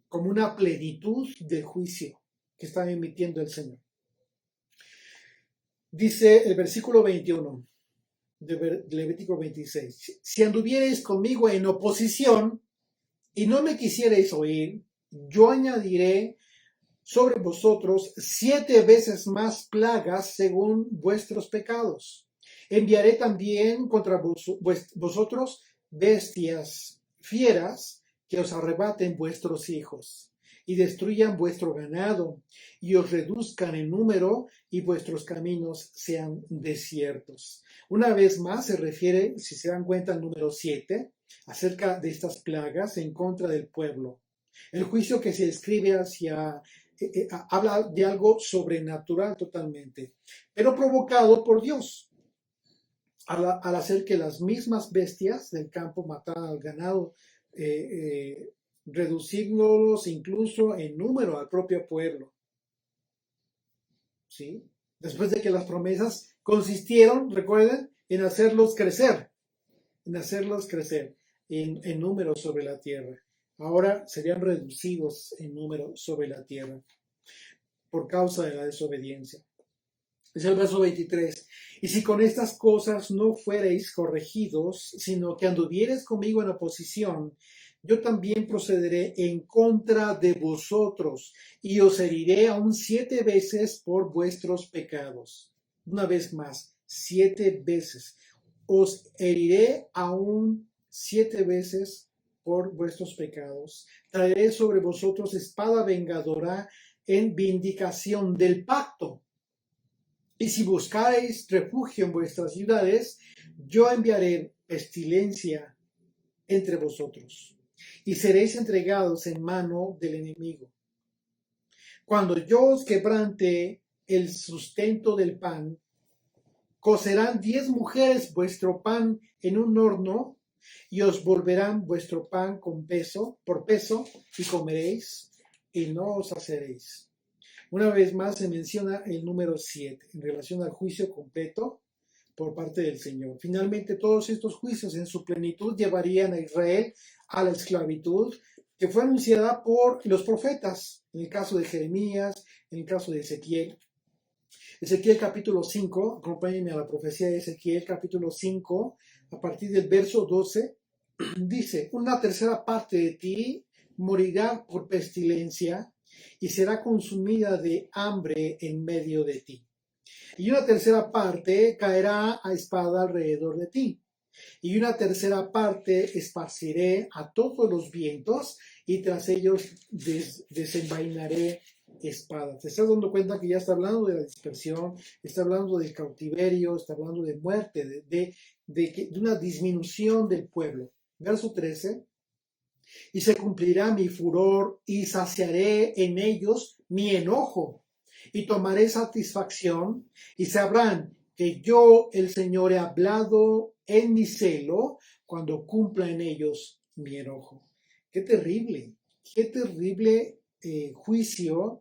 como una plenitud del juicio que está emitiendo el Señor. Dice el versículo 21 de Levítico 26. Si anduvierais conmigo en oposición y no me quisierais oír, yo añadiré sobre vosotros 7 veces más plagas según vuestros pecados. Enviaré también contra vosotros bestias fieras que os arrebaten vuestros hijos y destruyan vuestro ganado y os reduzcan en número y vuestros caminos sean desiertos. Una vez más se refiere, si se dan cuenta, al número 7, acerca de estas plagas en contra del pueblo. El juicio que se escribe habla de algo sobrenatural totalmente, pero provocado por Dios, al hacer que las mismas bestias del campo mataran al ganado, reduciéndolos incluso en número al propio pueblo. ¿Sí? Después de que las promesas consistieron, recuerden, en hacerlos crecer en número sobre la tierra. Ahora serían reducidos en número sobre la tierra por causa de la desobediencia. Es el verso 23. Y si con estas cosas no fuereis corregidos, sino que anduviereis conmigo en oposición, yo también procederé en contra de vosotros y os heriré aún 7 veces por vuestros pecados. Una vez más, 7 veces. Os heriré aún 7 veces por vuestros pecados. Traeré sobre vosotros espada vengadora en vindicación del pacto. Y si buscareis refugio en vuestras ciudades, yo enviaré pestilencia entre vosotros, y seréis entregados en mano del enemigo. Cuando yo os quebrante el sustento del pan, cocerán 10 mujeres vuestro pan en un horno, y os volverán vuestro pan por peso, y comeréis, y no os haceréis. Una vez más se menciona el número 7 en relación al juicio completo por parte del Señor. Finalmente, todos estos juicios en su plenitud llevarían a Israel a la esclavitud que fue anunciada por los profetas, en el caso de Jeremías, en el caso de Ezequiel. Ezequiel capítulo 5, acompáñenme a la profecía de Ezequiel capítulo 5, a partir del verso 12, dice: una tercera parte de ti morirá por pestilencia, y será consumida de hambre en medio de ti. Y una tercera parte caerá a espada alrededor de ti. Y una tercera parte esparciré a todos los vientos, y tras ellos desenvainaré espada. ¿Te estás dando cuenta que ya está hablando de la dispersión, está hablando del cautiverio, está hablando de muerte, de una disminución del pueblo? Verso 13. Y se cumplirá mi furor y saciaré en ellos mi enojo y tomaré satisfacción y sabrán que yo, el Señor, he hablado en mi celo cuando cumpla en ellos mi enojo. Qué terrible juicio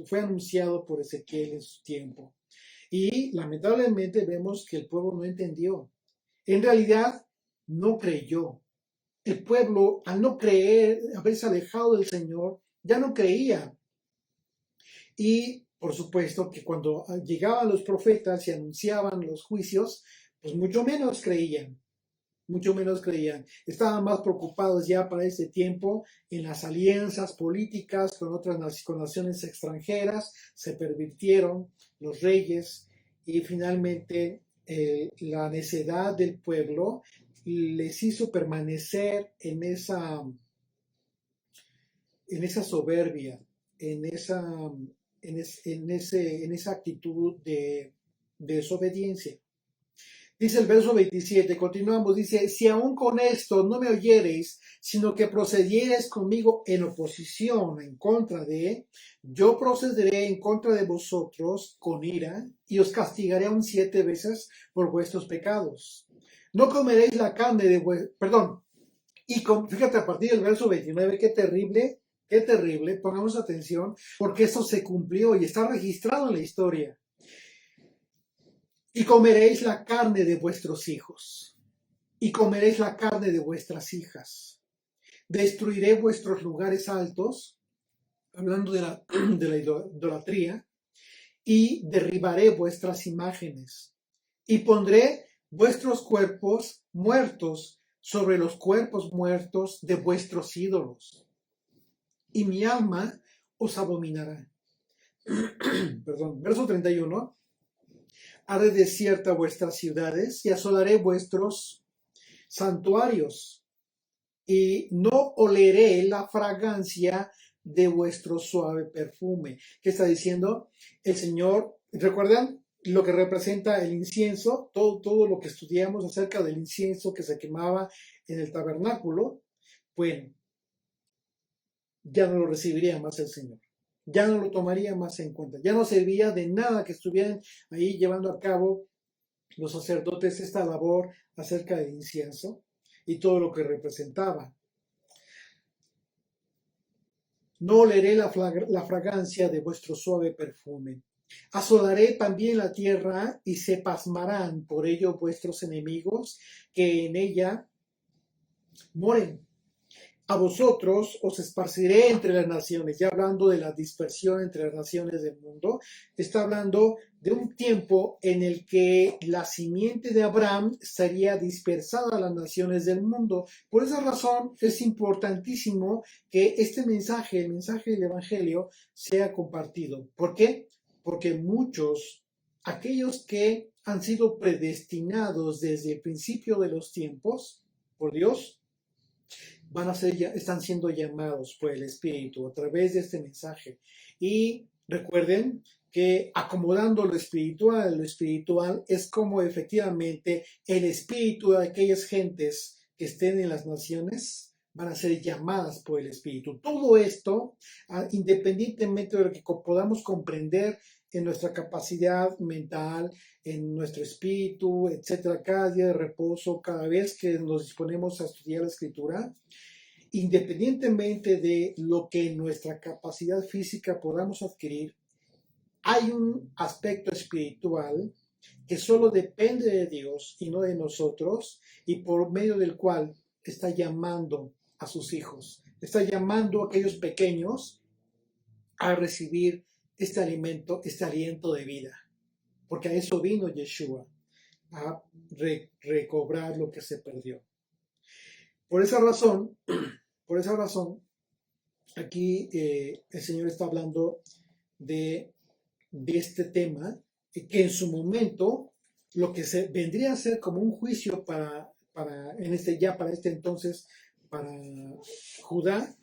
fue anunciado por Ezequiel en su tiempo. Y lamentablemente vemos que el pueblo no entendió. En realidad, no creyó. El pueblo, al no creer, haberse alejado del Señor, ya no creía. Y por supuesto que cuando llegaban los profetas y anunciaban los juicios, pues mucho menos creían. Mucho menos creían. Estaban más preocupados ya para ese tiempo en las alianzas políticas con otras con naciones extranjeras. Se pervirtieron los reyes y finalmente la necedad del pueblo les hizo permanecer en esa soberbia, en esa actitud de desobediencia. Dice el verso 27, continuamos, dice, si aún con esto no me oyereis, sino que procediereis conmigo en oposición, en contra de, yo procederé en contra de vosotros con ira, y os castigaré aún 7 veces por vuestros pecados. No comeréis la carne de vuestro, fíjate a partir del verso 29, qué terrible, pongamos atención, porque esto se cumplió y está registrado en la historia. Y comeréis la carne de vuestros hijos, y comeréis la carne de vuestras hijas. Destruiré vuestros lugares altos, hablando de la idolatría, y derribaré vuestras imágenes, y pondré vuestros cuerpos muertos sobre los cuerpos muertos de vuestros ídolos, y mi alma os abominará. Perdón, verso 31. Haré desierta vuestras ciudades y asolaré vuestros santuarios, y no oleré la fragancia de vuestro suave perfume. ¿Qué está diciendo el Señor? ¿Recuerdan lo que representa el incienso? Todo lo que estudiamos acerca del incienso que se quemaba en el tabernáculo. Bueno, ya no lo recibiría más el Señor. Ya no lo tomaría más en cuenta. Ya no servía de nada que estuvieran ahí llevando a cabo los sacerdotes esta labor acerca del incienso y todo lo que representaba. No oleré la fragancia de vuestro suave perfume. Asolaré también la tierra y se pasmarán por ello vuestros enemigos que en ella moren. A vosotros os esparciré entre las naciones, ya hablando de la dispersión entre las naciones del mundo, está hablando de un tiempo en el que la simiente de Abraham estaría dispersada a las naciones del mundo. Por esa razón es importantísimo que este mensaje, el mensaje del Evangelio, sea compartido. ¿Por qué? Porque muchos, aquellos que han sido predestinados desde el principio de los tiempos por Dios, están siendo llamados por el Espíritu a través de este mensaje. Y recuerden que acomodando lo espiritual es como efectivamente el espíritu de aquellas gentes que estén en las naciones van a ser llamadas por el Espíritu. Todo esto, independientemente de lo que podamos comprender en nuestra capacidad mental, en nuestro espíritu, etcétera, cada día de reposo, cada vez que nos disponemos a estudiar la Escritura, independientemente de lo que en nuestra capacidad física podamos adquirir, hay un aspecto espiritual que solo depende de Dios y no de nosotros, y por medio del cual está llamando a sus hijos, está llamando a aquellos pequeños a recibir este alimento, este aliento de vida, porque a eso vino Yeshua, a recobrar lo que se perdió. Por esa razón, aquí el Señor está hablando de este tema, que en su momento, lo que se vendría a ser como un juicio para este entonces, para Judá,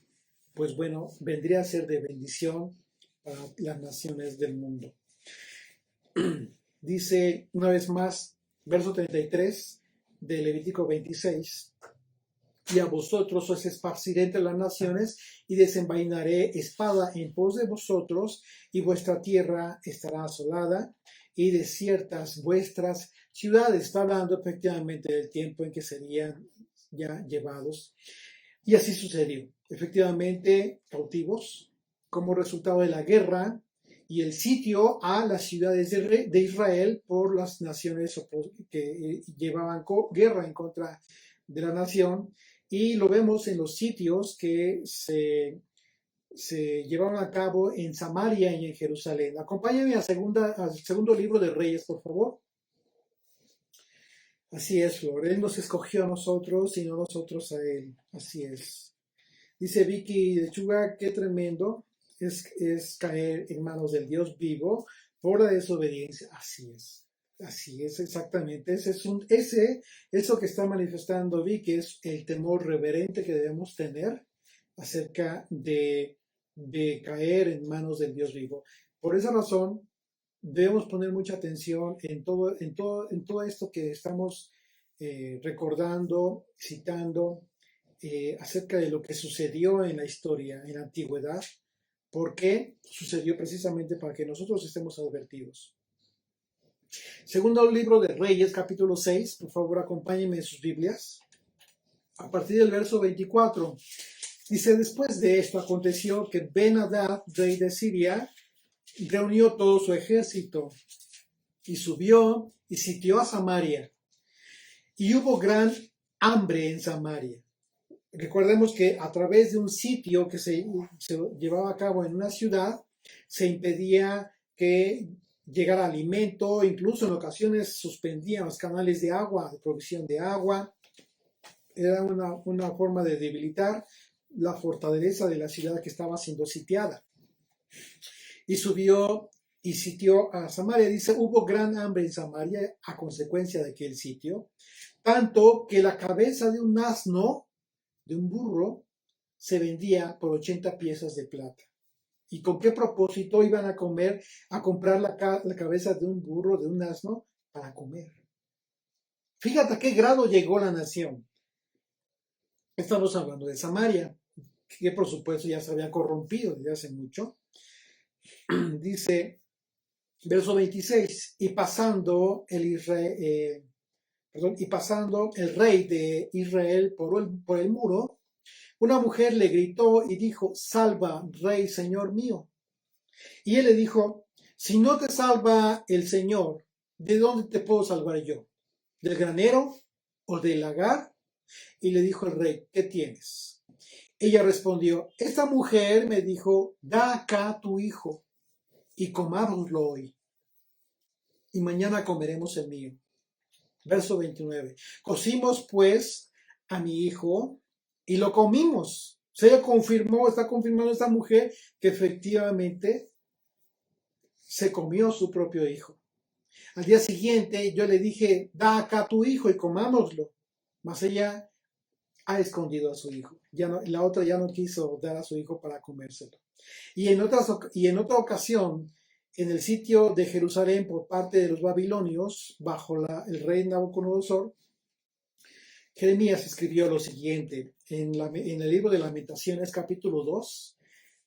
pues bueno, vendría a ser de bendición para las naciones del mundo. Dice una vez más, verso 33 de Levítico 26, y a vosotros os esparciré entre las naciones y desenvainaré espada en pos de vosotros, y vuestra tierra estará asolada y desiertas vuestras ciudades. Está hablando efectivamente del tiempo en que serían ya llevados. Y así sucedió. Efectivamente, cautivos como resultado de la guerra y el sitio a las ciudades de Israel por las naciones que llevaban guerra en contra de la nación. Y lo vemos en los sitios que se se llevaron a cabo en Samaria y en Jerusalén. Acompáñame al segundo libro de Reyes, por favor. Así es, Flor. Él nos escogió a nosotros y no nosotros a Él. Así es. Dice Vicky Lechuga, qué tremendo es caer en manos del Dios vivo por la desobediencia. Así es exactamente. Eso que está manifestando Vicky es el temor reverente que debemos tener acerca de caer en manos del Dios vivo. Por esa razón, debemos poner mucha atención en todo esto que estamos recordando, citando, acerca de lo que sucedió en la historia, en la antigüedad, porque sucedió precisamente para que nosotros estemos advertidos. Segundo libro de Reyes, capítulo 6, por favor acompáñenme en sus Biblias, a partir del verso 24. Dice, después de esto aconteció que Ben-Hadad, rey de Siria, reunió todo su ejército y subió y sitió a Samaria. Y hubo gran hambre en Samaria. Recordemos que a través de un sitio que se llevaba a cabo en una ciudad, se impedía que llegara alimento, incluso en ocasiones suspendían los canales de agua, de provisión de agua. Era una forma de debilitar la fortaleza de la ciudad que estaba siendo sitiada. Y subió y sitió a Samaria. Dice, hubo gran hambre en Samaria a consecuencia de aquel sitio, tanto que la cabeza de un asno, de un burro, se vendía por 80 piezas de plata. ¿Y con qué propósito iban a comprar la cabeza de un burro, de un asno? Para comer. Fíjate a qué grado llegó la nación. Estamos hablando de Samaria, que por supuesto ya se había corrompido desde hace mucho. Dice, verso 26, y pasando el rey de Israel por el muro, una mujer le gritó y dijo, salva, rey, señor mío. Y él le dijo, si no te salva el Señor, ¿de dónde te puedo salvar yo? ¿Del granero o del lagar? Y le dijo el rey, ¿qué tienes? Ella respondió, esta mujer me dijo, da acá tu hijo y comámoslo hoy, y mañana comeremos el mío. Verso 29. Cocimos pues a mi hijo y lo comimos. Está confirmando esta mujer que efectivamente se comió su propio hijo. Al día siguiente yo le dije, da acá tu hijo y comámoslo. Mas ella ha escondido a su hijo. La otra ya no quiso dar a su hijo para comérselo. Y en otra ocasión, en el sitio de Jerusalén por parte de los babilonios, bajo el rey Nabucodonosor, Jeremías escribió lo siguiente en el libro de Lamentaciones, capítulo 2,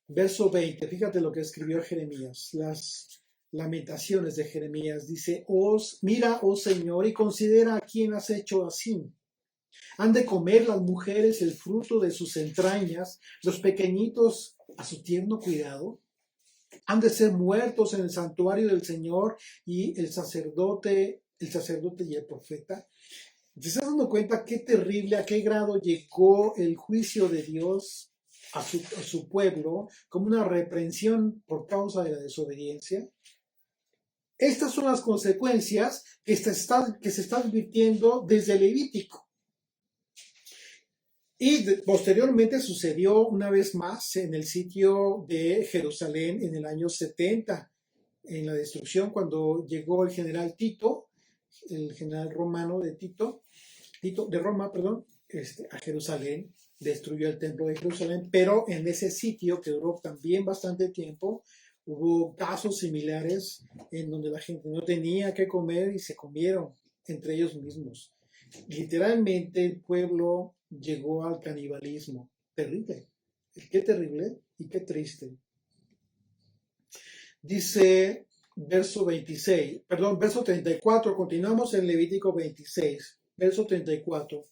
verso 20. Fíjate lo que escribió Jeremías, las Lamentaciones de Jeremías. Dice, mira, oh Señor, y considera a quién has hecho así. Han de comer las mujeres el fruto de sus entrañas, los pequeñitos a su tierno cuidado. Han de ser muertos en el santuario del Señor y el sacerdote y el profeta. ¿Te estás dando cuenta qué terrible, a qué grado llegó el juicio de Dios a su pueblo como una reprensión por causa de la desobediencia? Estas son las consecuencias que se están advirtiendo desde Levítico. Y posteriormente sucedió una vez más en el sitio de Jerusalén en el año 70, en la destrucción, cuando llegó el general Tito, el general romano de Roma, a Jerusalén, destruyó el templo de Jerusalén, pero en ese sitio, que duró también bastante tiempo, hubo casos similares en donde la gente no tenía que comer y se comieron entre ellos mismos. Literalmente el pueblo llegó al canibalismo. Terrible. Qué terrible y qué triste. Dice verso 34, continuamos en Levítico 26, verso 34.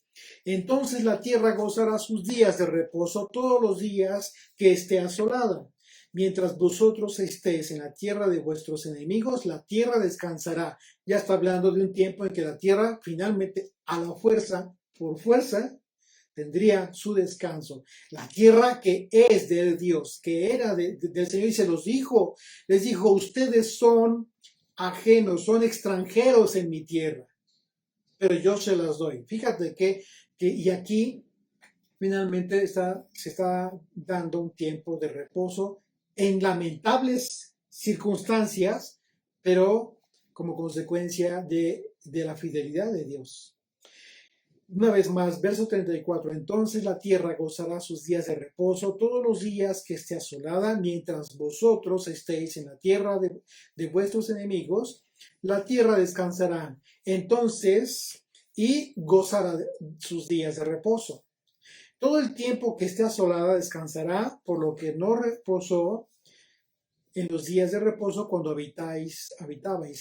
Entonces la tierra gozará sus días de reposo todos los días que esté asolada. Mientras vosotros estéis en la tierra de vuestros enemigos, la tierra descansará. Ya está hablando de un tiempo en que la tierra finalmente, por fuerza, tendría su descanso. La tierra que es del Dios, que era del Señor, y se los dijo, les dijo, ustedes son ajenos, son extranjeros en mi tierra, pero yo se las doy. Fíjate y aquí finalmente se está dando un tiempo de reposo en lamentables circunstancias, pero como consecuencia de la fidelidad de Dios. Una vez más, verso 34. Entonces la tierra gozará sus días de reposo todos los días que esté asolada, mientras vosotros estéis en la tierra de vuestros enemigos, la tierra descansará entonces y gozará sus días de reposo. Todo el tiempo que esté asolada descansará, por lo que no reposó en los días de reposo cuando habitabais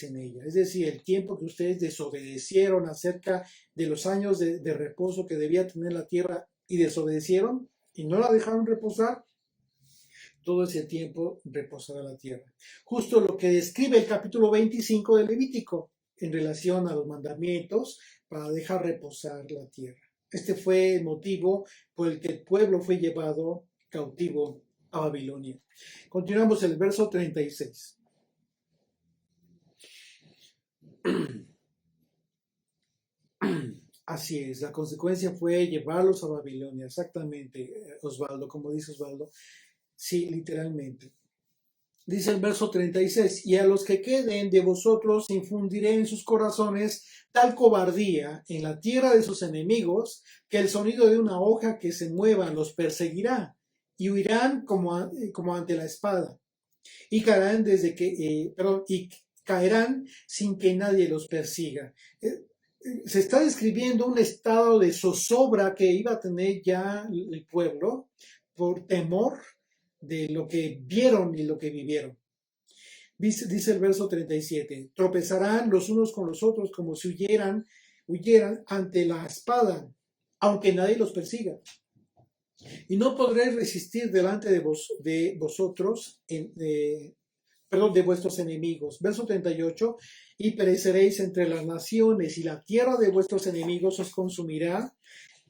en ella. Es decir, el tiempo que ustedes desobedecieron acerca de los años de reposo que debía tener la tierra y desobedecieron y no la dejaron reposar, todo ese tiempo reposará la tierra. Justo lo que describe el capítulo 25 de Levítico en relación a los mandamientos para dejar reposar la tierra. Este fue el motivo por el que el pueblo fue llevado cautivo a Babilonia. Continuamos el verso 36. Así es, la consecuencia fue llevarlos a Babilonia, exactamente, Osvaldo, como dice Osvaldo, sí, literalmente. Dice el verso 36, y a los que queden de vosotros infundiré en sus corazones tal cobardía en la tierra de sus enemigos, que el sonido de una hoja que se mueva los perseguirá, y huirán como ante la espada, y caerán y caerán sin que nadie los persiga. Se está describiendo un estado de zozobra que iba a tener ya el pueblo por temor de lo que vieron y lo que vivieron. Dice el verso 37, tropezarán los unos con los otros como si huyeran ante la espada, aunque nadie los persiga. Y no podréis resistir delante de vosotros, de vuestros enemigos. Verso 38, y pereceréis entre las naciones, y la tierra de vuestros enemigos os consumirá,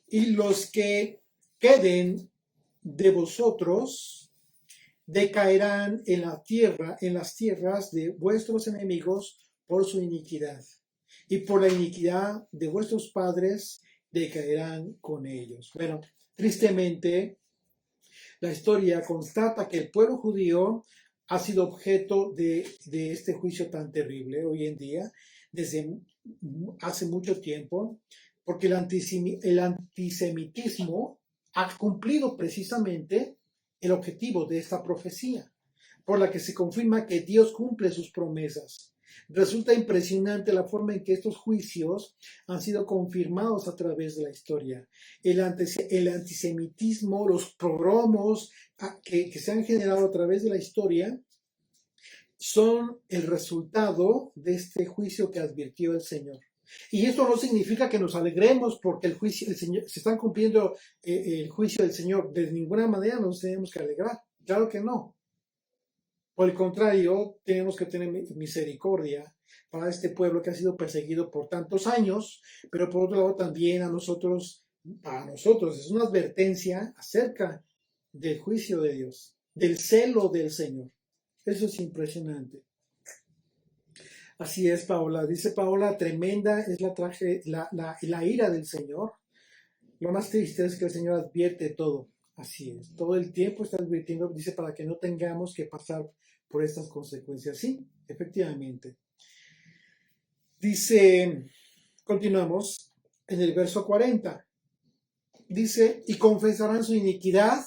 y los que queden de vosotros decaerán en las tierras de vuestros enemigos por su iniquidad, y por la iniquidad de vuestros padres decaerán con ellos. Bueno, tristemente, la historia constata que el pueblo judío ha sido objeto de este juicio tan terrible hoy en día, desde hace mucho tiempo, porque el antisemitismo ha cumplido precisamente el objetivo de esta profecía, por la que se confirma que Dios cumple sus promesas. Resulta impresionante la forma en que estos juicios han sido confirmados a través de la historia. El antisemitismo, los pogromos que se han generado a través de la historia son el resultado de este juicio que advirtió el Señor. Y esto no significa que nos alegremos porque se están cumpliendo el juicio del Señor. De ninguna manera nos tenemos que alegrar. Claro que no. Por el contrario, tenemos que tener misericordia para este pueblo que ha sido perseguido por tantos años, pero por otro lado también para nosotros es una advertencia acerca del juicio de Dios, del celo del Señor. Eso es impresionante. Así es, Paola. Dice Paola, tremenda es la ira del Señor. Lo más triste es que el Señor advierte todo. Así es. Todo el tiempo está advirtiendo, dice, para que no tengamos que pasar por estas consecuencias. Sí, efectivamente. Dice, continuamos en el verso 40. Dice, y confesarán su iniquidad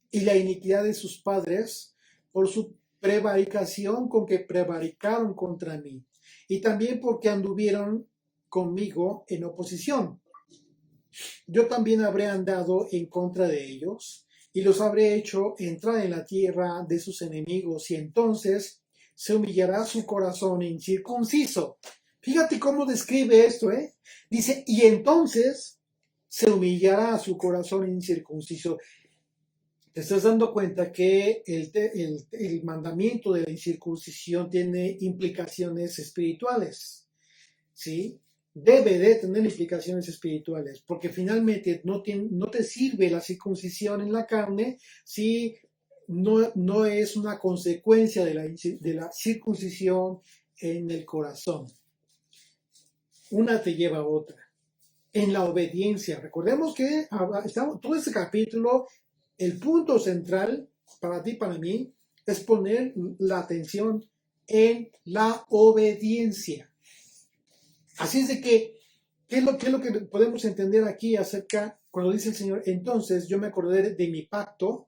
y la iniquidad de sus padres por su prevaricación con que prevaricaron contra mí, y también porque anduvieron conmigo en oposición. Yo también habré andado en contra de ellos, y los habré hecho entrar en la tierra de sus enemigos, y entonces se humillará su corazón incircunciso. Fíjate cómo describe esto, Dice, y entonces se humillará su corazón incircunciso. Te estás dando cuenta que el mandamiento de la incircuncisión tiene implicaciones espirituales, ¿sí? debe de tener implicaciones espirituales, porque finalmente no te sirve la circuncisión en la carne si no es una consecuencia de la circuncisión en el corazón. Una te lleva a otra. En la obediencia, recordemos que todo este capítulo, el punto central para ti, para mí, es poner la atención en la obediencia. Así es de que, ¿qué es lo que podemos entender aquí acerca, cuando dice el Señor, entonces yo me acordaré de mi pacto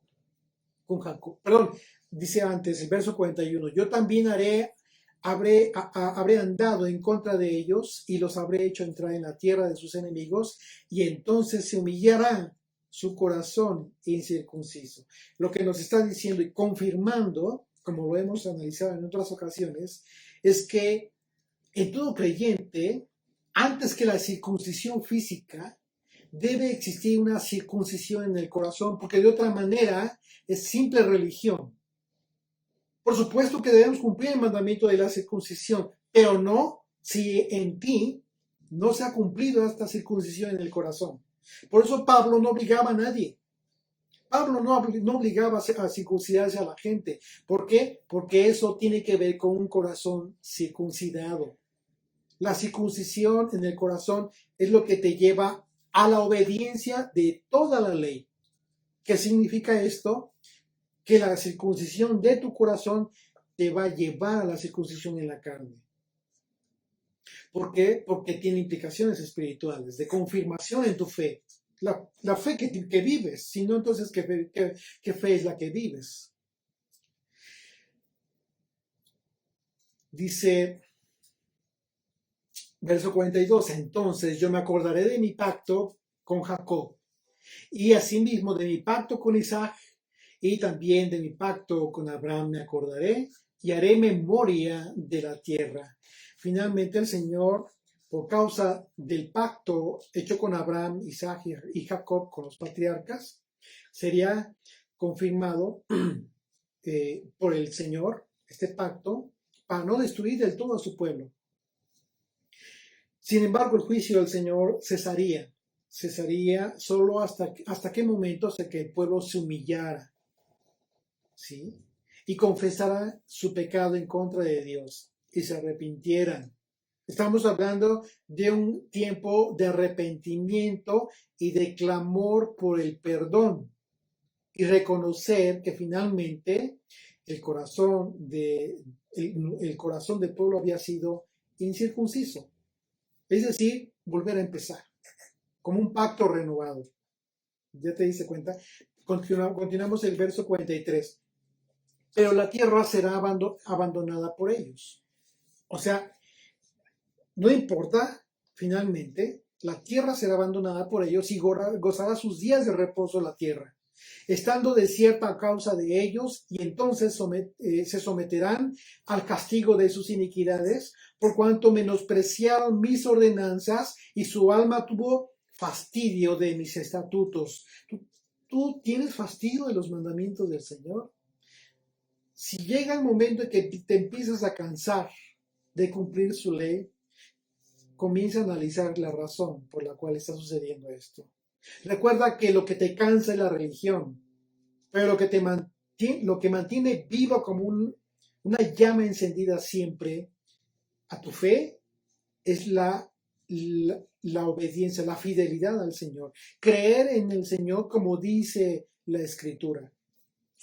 con Jacob? Perdón, dice antes, el verso 41, yo también habré andado en contra de ellos y los habré hecho entrar en la tierra de sus enemigos, y entonces se humillará su corazón incircunciso. Lo que nos está diciendo y confirmando, como lo hemos analizado en otras ocasiones, es que en todo creyente, antes que la circuncisión física, debe existir una circuncisión en el corazón, porque de otra manera es simple religión. Por supuesto que debemos cumplir el mandamiento de la circuncisión, pero no si en ti no se ha cumplido esta circuncisión en el corazón. Por eso Pablo no obligaba a nadie. Pablo no obligaba a circuncidarse a la gente. ¿Por qué? Porque eso tiene que ver con un corazón circuncidado. La circuncisión en el corazón es lo que te lleva a la obediencia de toda la ley. ¿Qué significa esto? Que la circuncisión de tu corazón te va a llevar a la circuncisión en la carne. ¿Por qué? Porque tiene implicaciones espirituales, de confirmación en tu fe. La fe que vives, si no, entonces, ¿qué fe es la que vives? Dice, verso 42, entonces yo me acordaré de mi pacto con Jacob, y asimismo de mi pacto con Isaac, y también de mi pacto con Abraham me acordaré, y haré memoria de la tierra. Finalmente el Señor, por causa del pacto hecho con Abraham, Isaac y Jacob, con los patriarcas, sería confirmado por el Señor, este pacto, para no destruir del todo a su pueblo. Sin embargo, el juicio del Señor cesaría solo hasta qué momento, hasta que el pueblo se humillara, ¿sí? Y confesara su pecado en contra de Dios y se arrepintieran. Estamos hablando de un tiempo de arrepentimiento y de clamor por el perdón y reconocer que finalmente el corazón del pueblo había sido incircunciso. Es decir, volver a empezar, como un pacto renovado. ¿Ya te diste cuenta? Continuamos el verso 43. Pero la tierra será abandonada por ellos. O sea, no importa, finalmente, la tierra será abandonada por ellos y gozará sus días de reposo la tierra, estando desierta a causa de ellos, y entonces se someterán al castigo de sus iniquidades, por cuanto menospreciaron mis ordenanzas y su alma tuvo fastidio de mis estatutos. ¿Tú tienes fastidio de los mandamientos del Señor? Si llega el momento en que te empiezas a cansar de cumplir su ley, comienza a analizar la razón por la cual está sucediendo esto. Recuerda que lo que te cansa es la religión, pero lo que mantiene vivo como una llama encendida siempre a tu fe es la obediencia, la fidelidad al Señor. Creer en el Señor como dice la Escritura,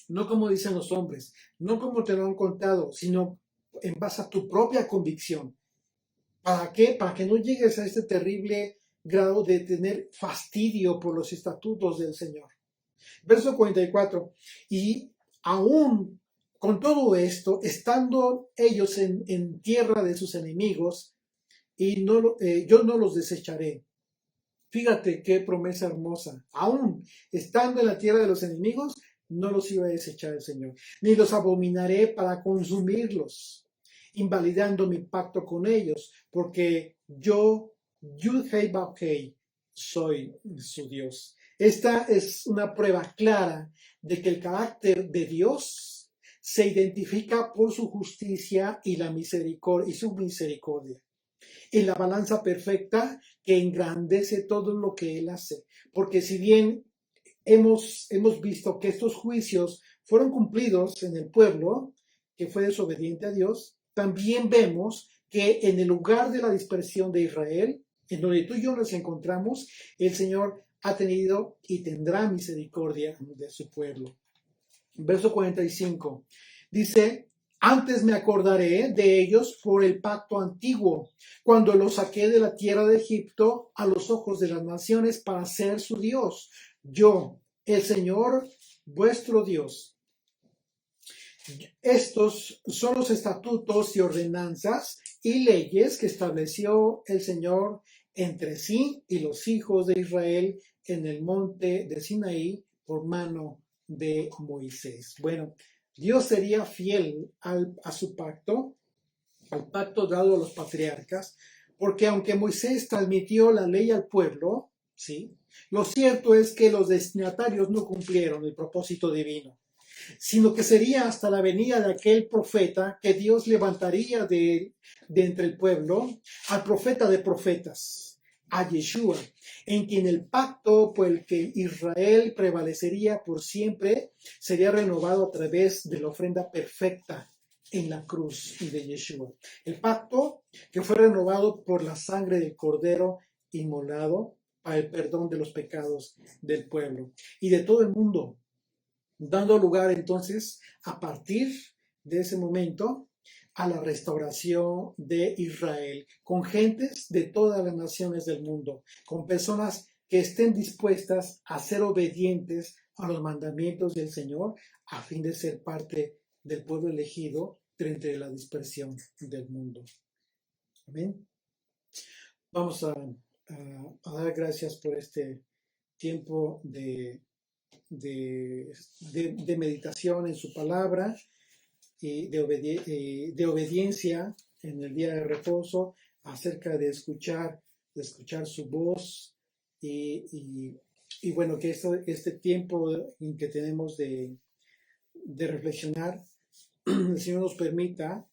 no como dicen los hombres, no como te lo han contado, sino en base a tu propia convicción. ¿Para qué? Para que no llegues a este terrible grado de tener fastidio por los estatutos del Señor. Verso 44. Y aún con todo esto, estando ellos en tierra de sus enemigos, y yo no los desecharé. Fíjate qué promesa hermosa. Aún estando en la tierra de los enemigos, no los iba a desechar el Señor, ni los abominaré para consumirlos, invalidando mi pacto con ellos, porque yo, Yud-Heh-Vav-Heh, soy su Dios. Esta es una prueba clara de que el carácter de Dios se identifica por su justicia y su misericordia. en la balanza perfecta que engrandece todo lo que Él hace. Porque si bien hemos visto que estos juicios fueron cumplidos en el pueblo que fue desobediente a Dios, también vemos que en el lugar de la dispersión de Israel, en donde tú y yo nos encontramos, el Señor ha tenido y tendrá misericordia de su pueblo. Verso 45 dice: antes me acordaré de ellos por el pacto antiguo, cuando los saqué de la tierra de Egipto a los ojos de las naciones para ser su Dios. Yo, el Señor, vuestro Dios. Estos son los estatutos y ordenanzas y leyes que estableció el Señor entre sí y los hijos de Israel en el monte de Sinaí por mano de Moisés. Bueno, Dios sería fiel a su pacto, al pacto dado a los patriarcas, porque aunque Moisés transmitió la ley al pueblo, ¿sí?, lo cierto es que los destinatarios no cumplieron el propósito divino, sino que sería hasta la venida de aquel profeta que Dios levantaría de entre el pueblo al profeta de profetas, a Yeshua, en quien el pacto por el que Israel prevalecería por siempre sería renovado a través de la ofrenda perfecta en la cruz de Yeshua. El pacto que fue renovado por la sangre del Cordero inmolado para el perdón de los pecados del pueblo y de todo el mundo, dando lugar entonces a partir de ese momento a la restauración de Israel, con gentes de todas las naciones del mundo, con personas que estén dispuestas a ser obedientes a los mandamientos del Señor a fin de ser parte del pueblo elegido frente a la dispersión del mundo. Amén. Vamos a dar gracias por este tiempo de meditación en su palabra y de obediencia en el día de reposo, acerca de escuchar su voz y bueno, que este tiempo en que tenemos de reflexionar, el Señor nos permita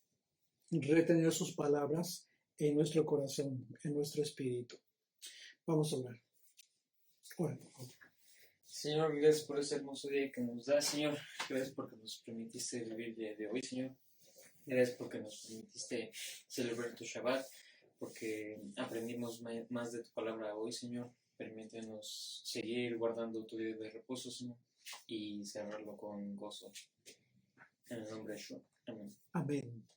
retener sus palabras en nuestro corazón, en nuestro espíritu. Vamos a orar. Bueno. Señor, gracias por ese hermoso día que nos da, Señor. Gracias porque nos permitiste vivir el día de hoy, Señor. Gracias porque nos permitiste celebrar tu Shabbat, porque aprendimos más de tu palabra hoy, Señor. Permítenos seguir guardando tu día de reposo, Señor, y cerrarlo con gozo. En el nombre de Yeshua. Amén. Amén.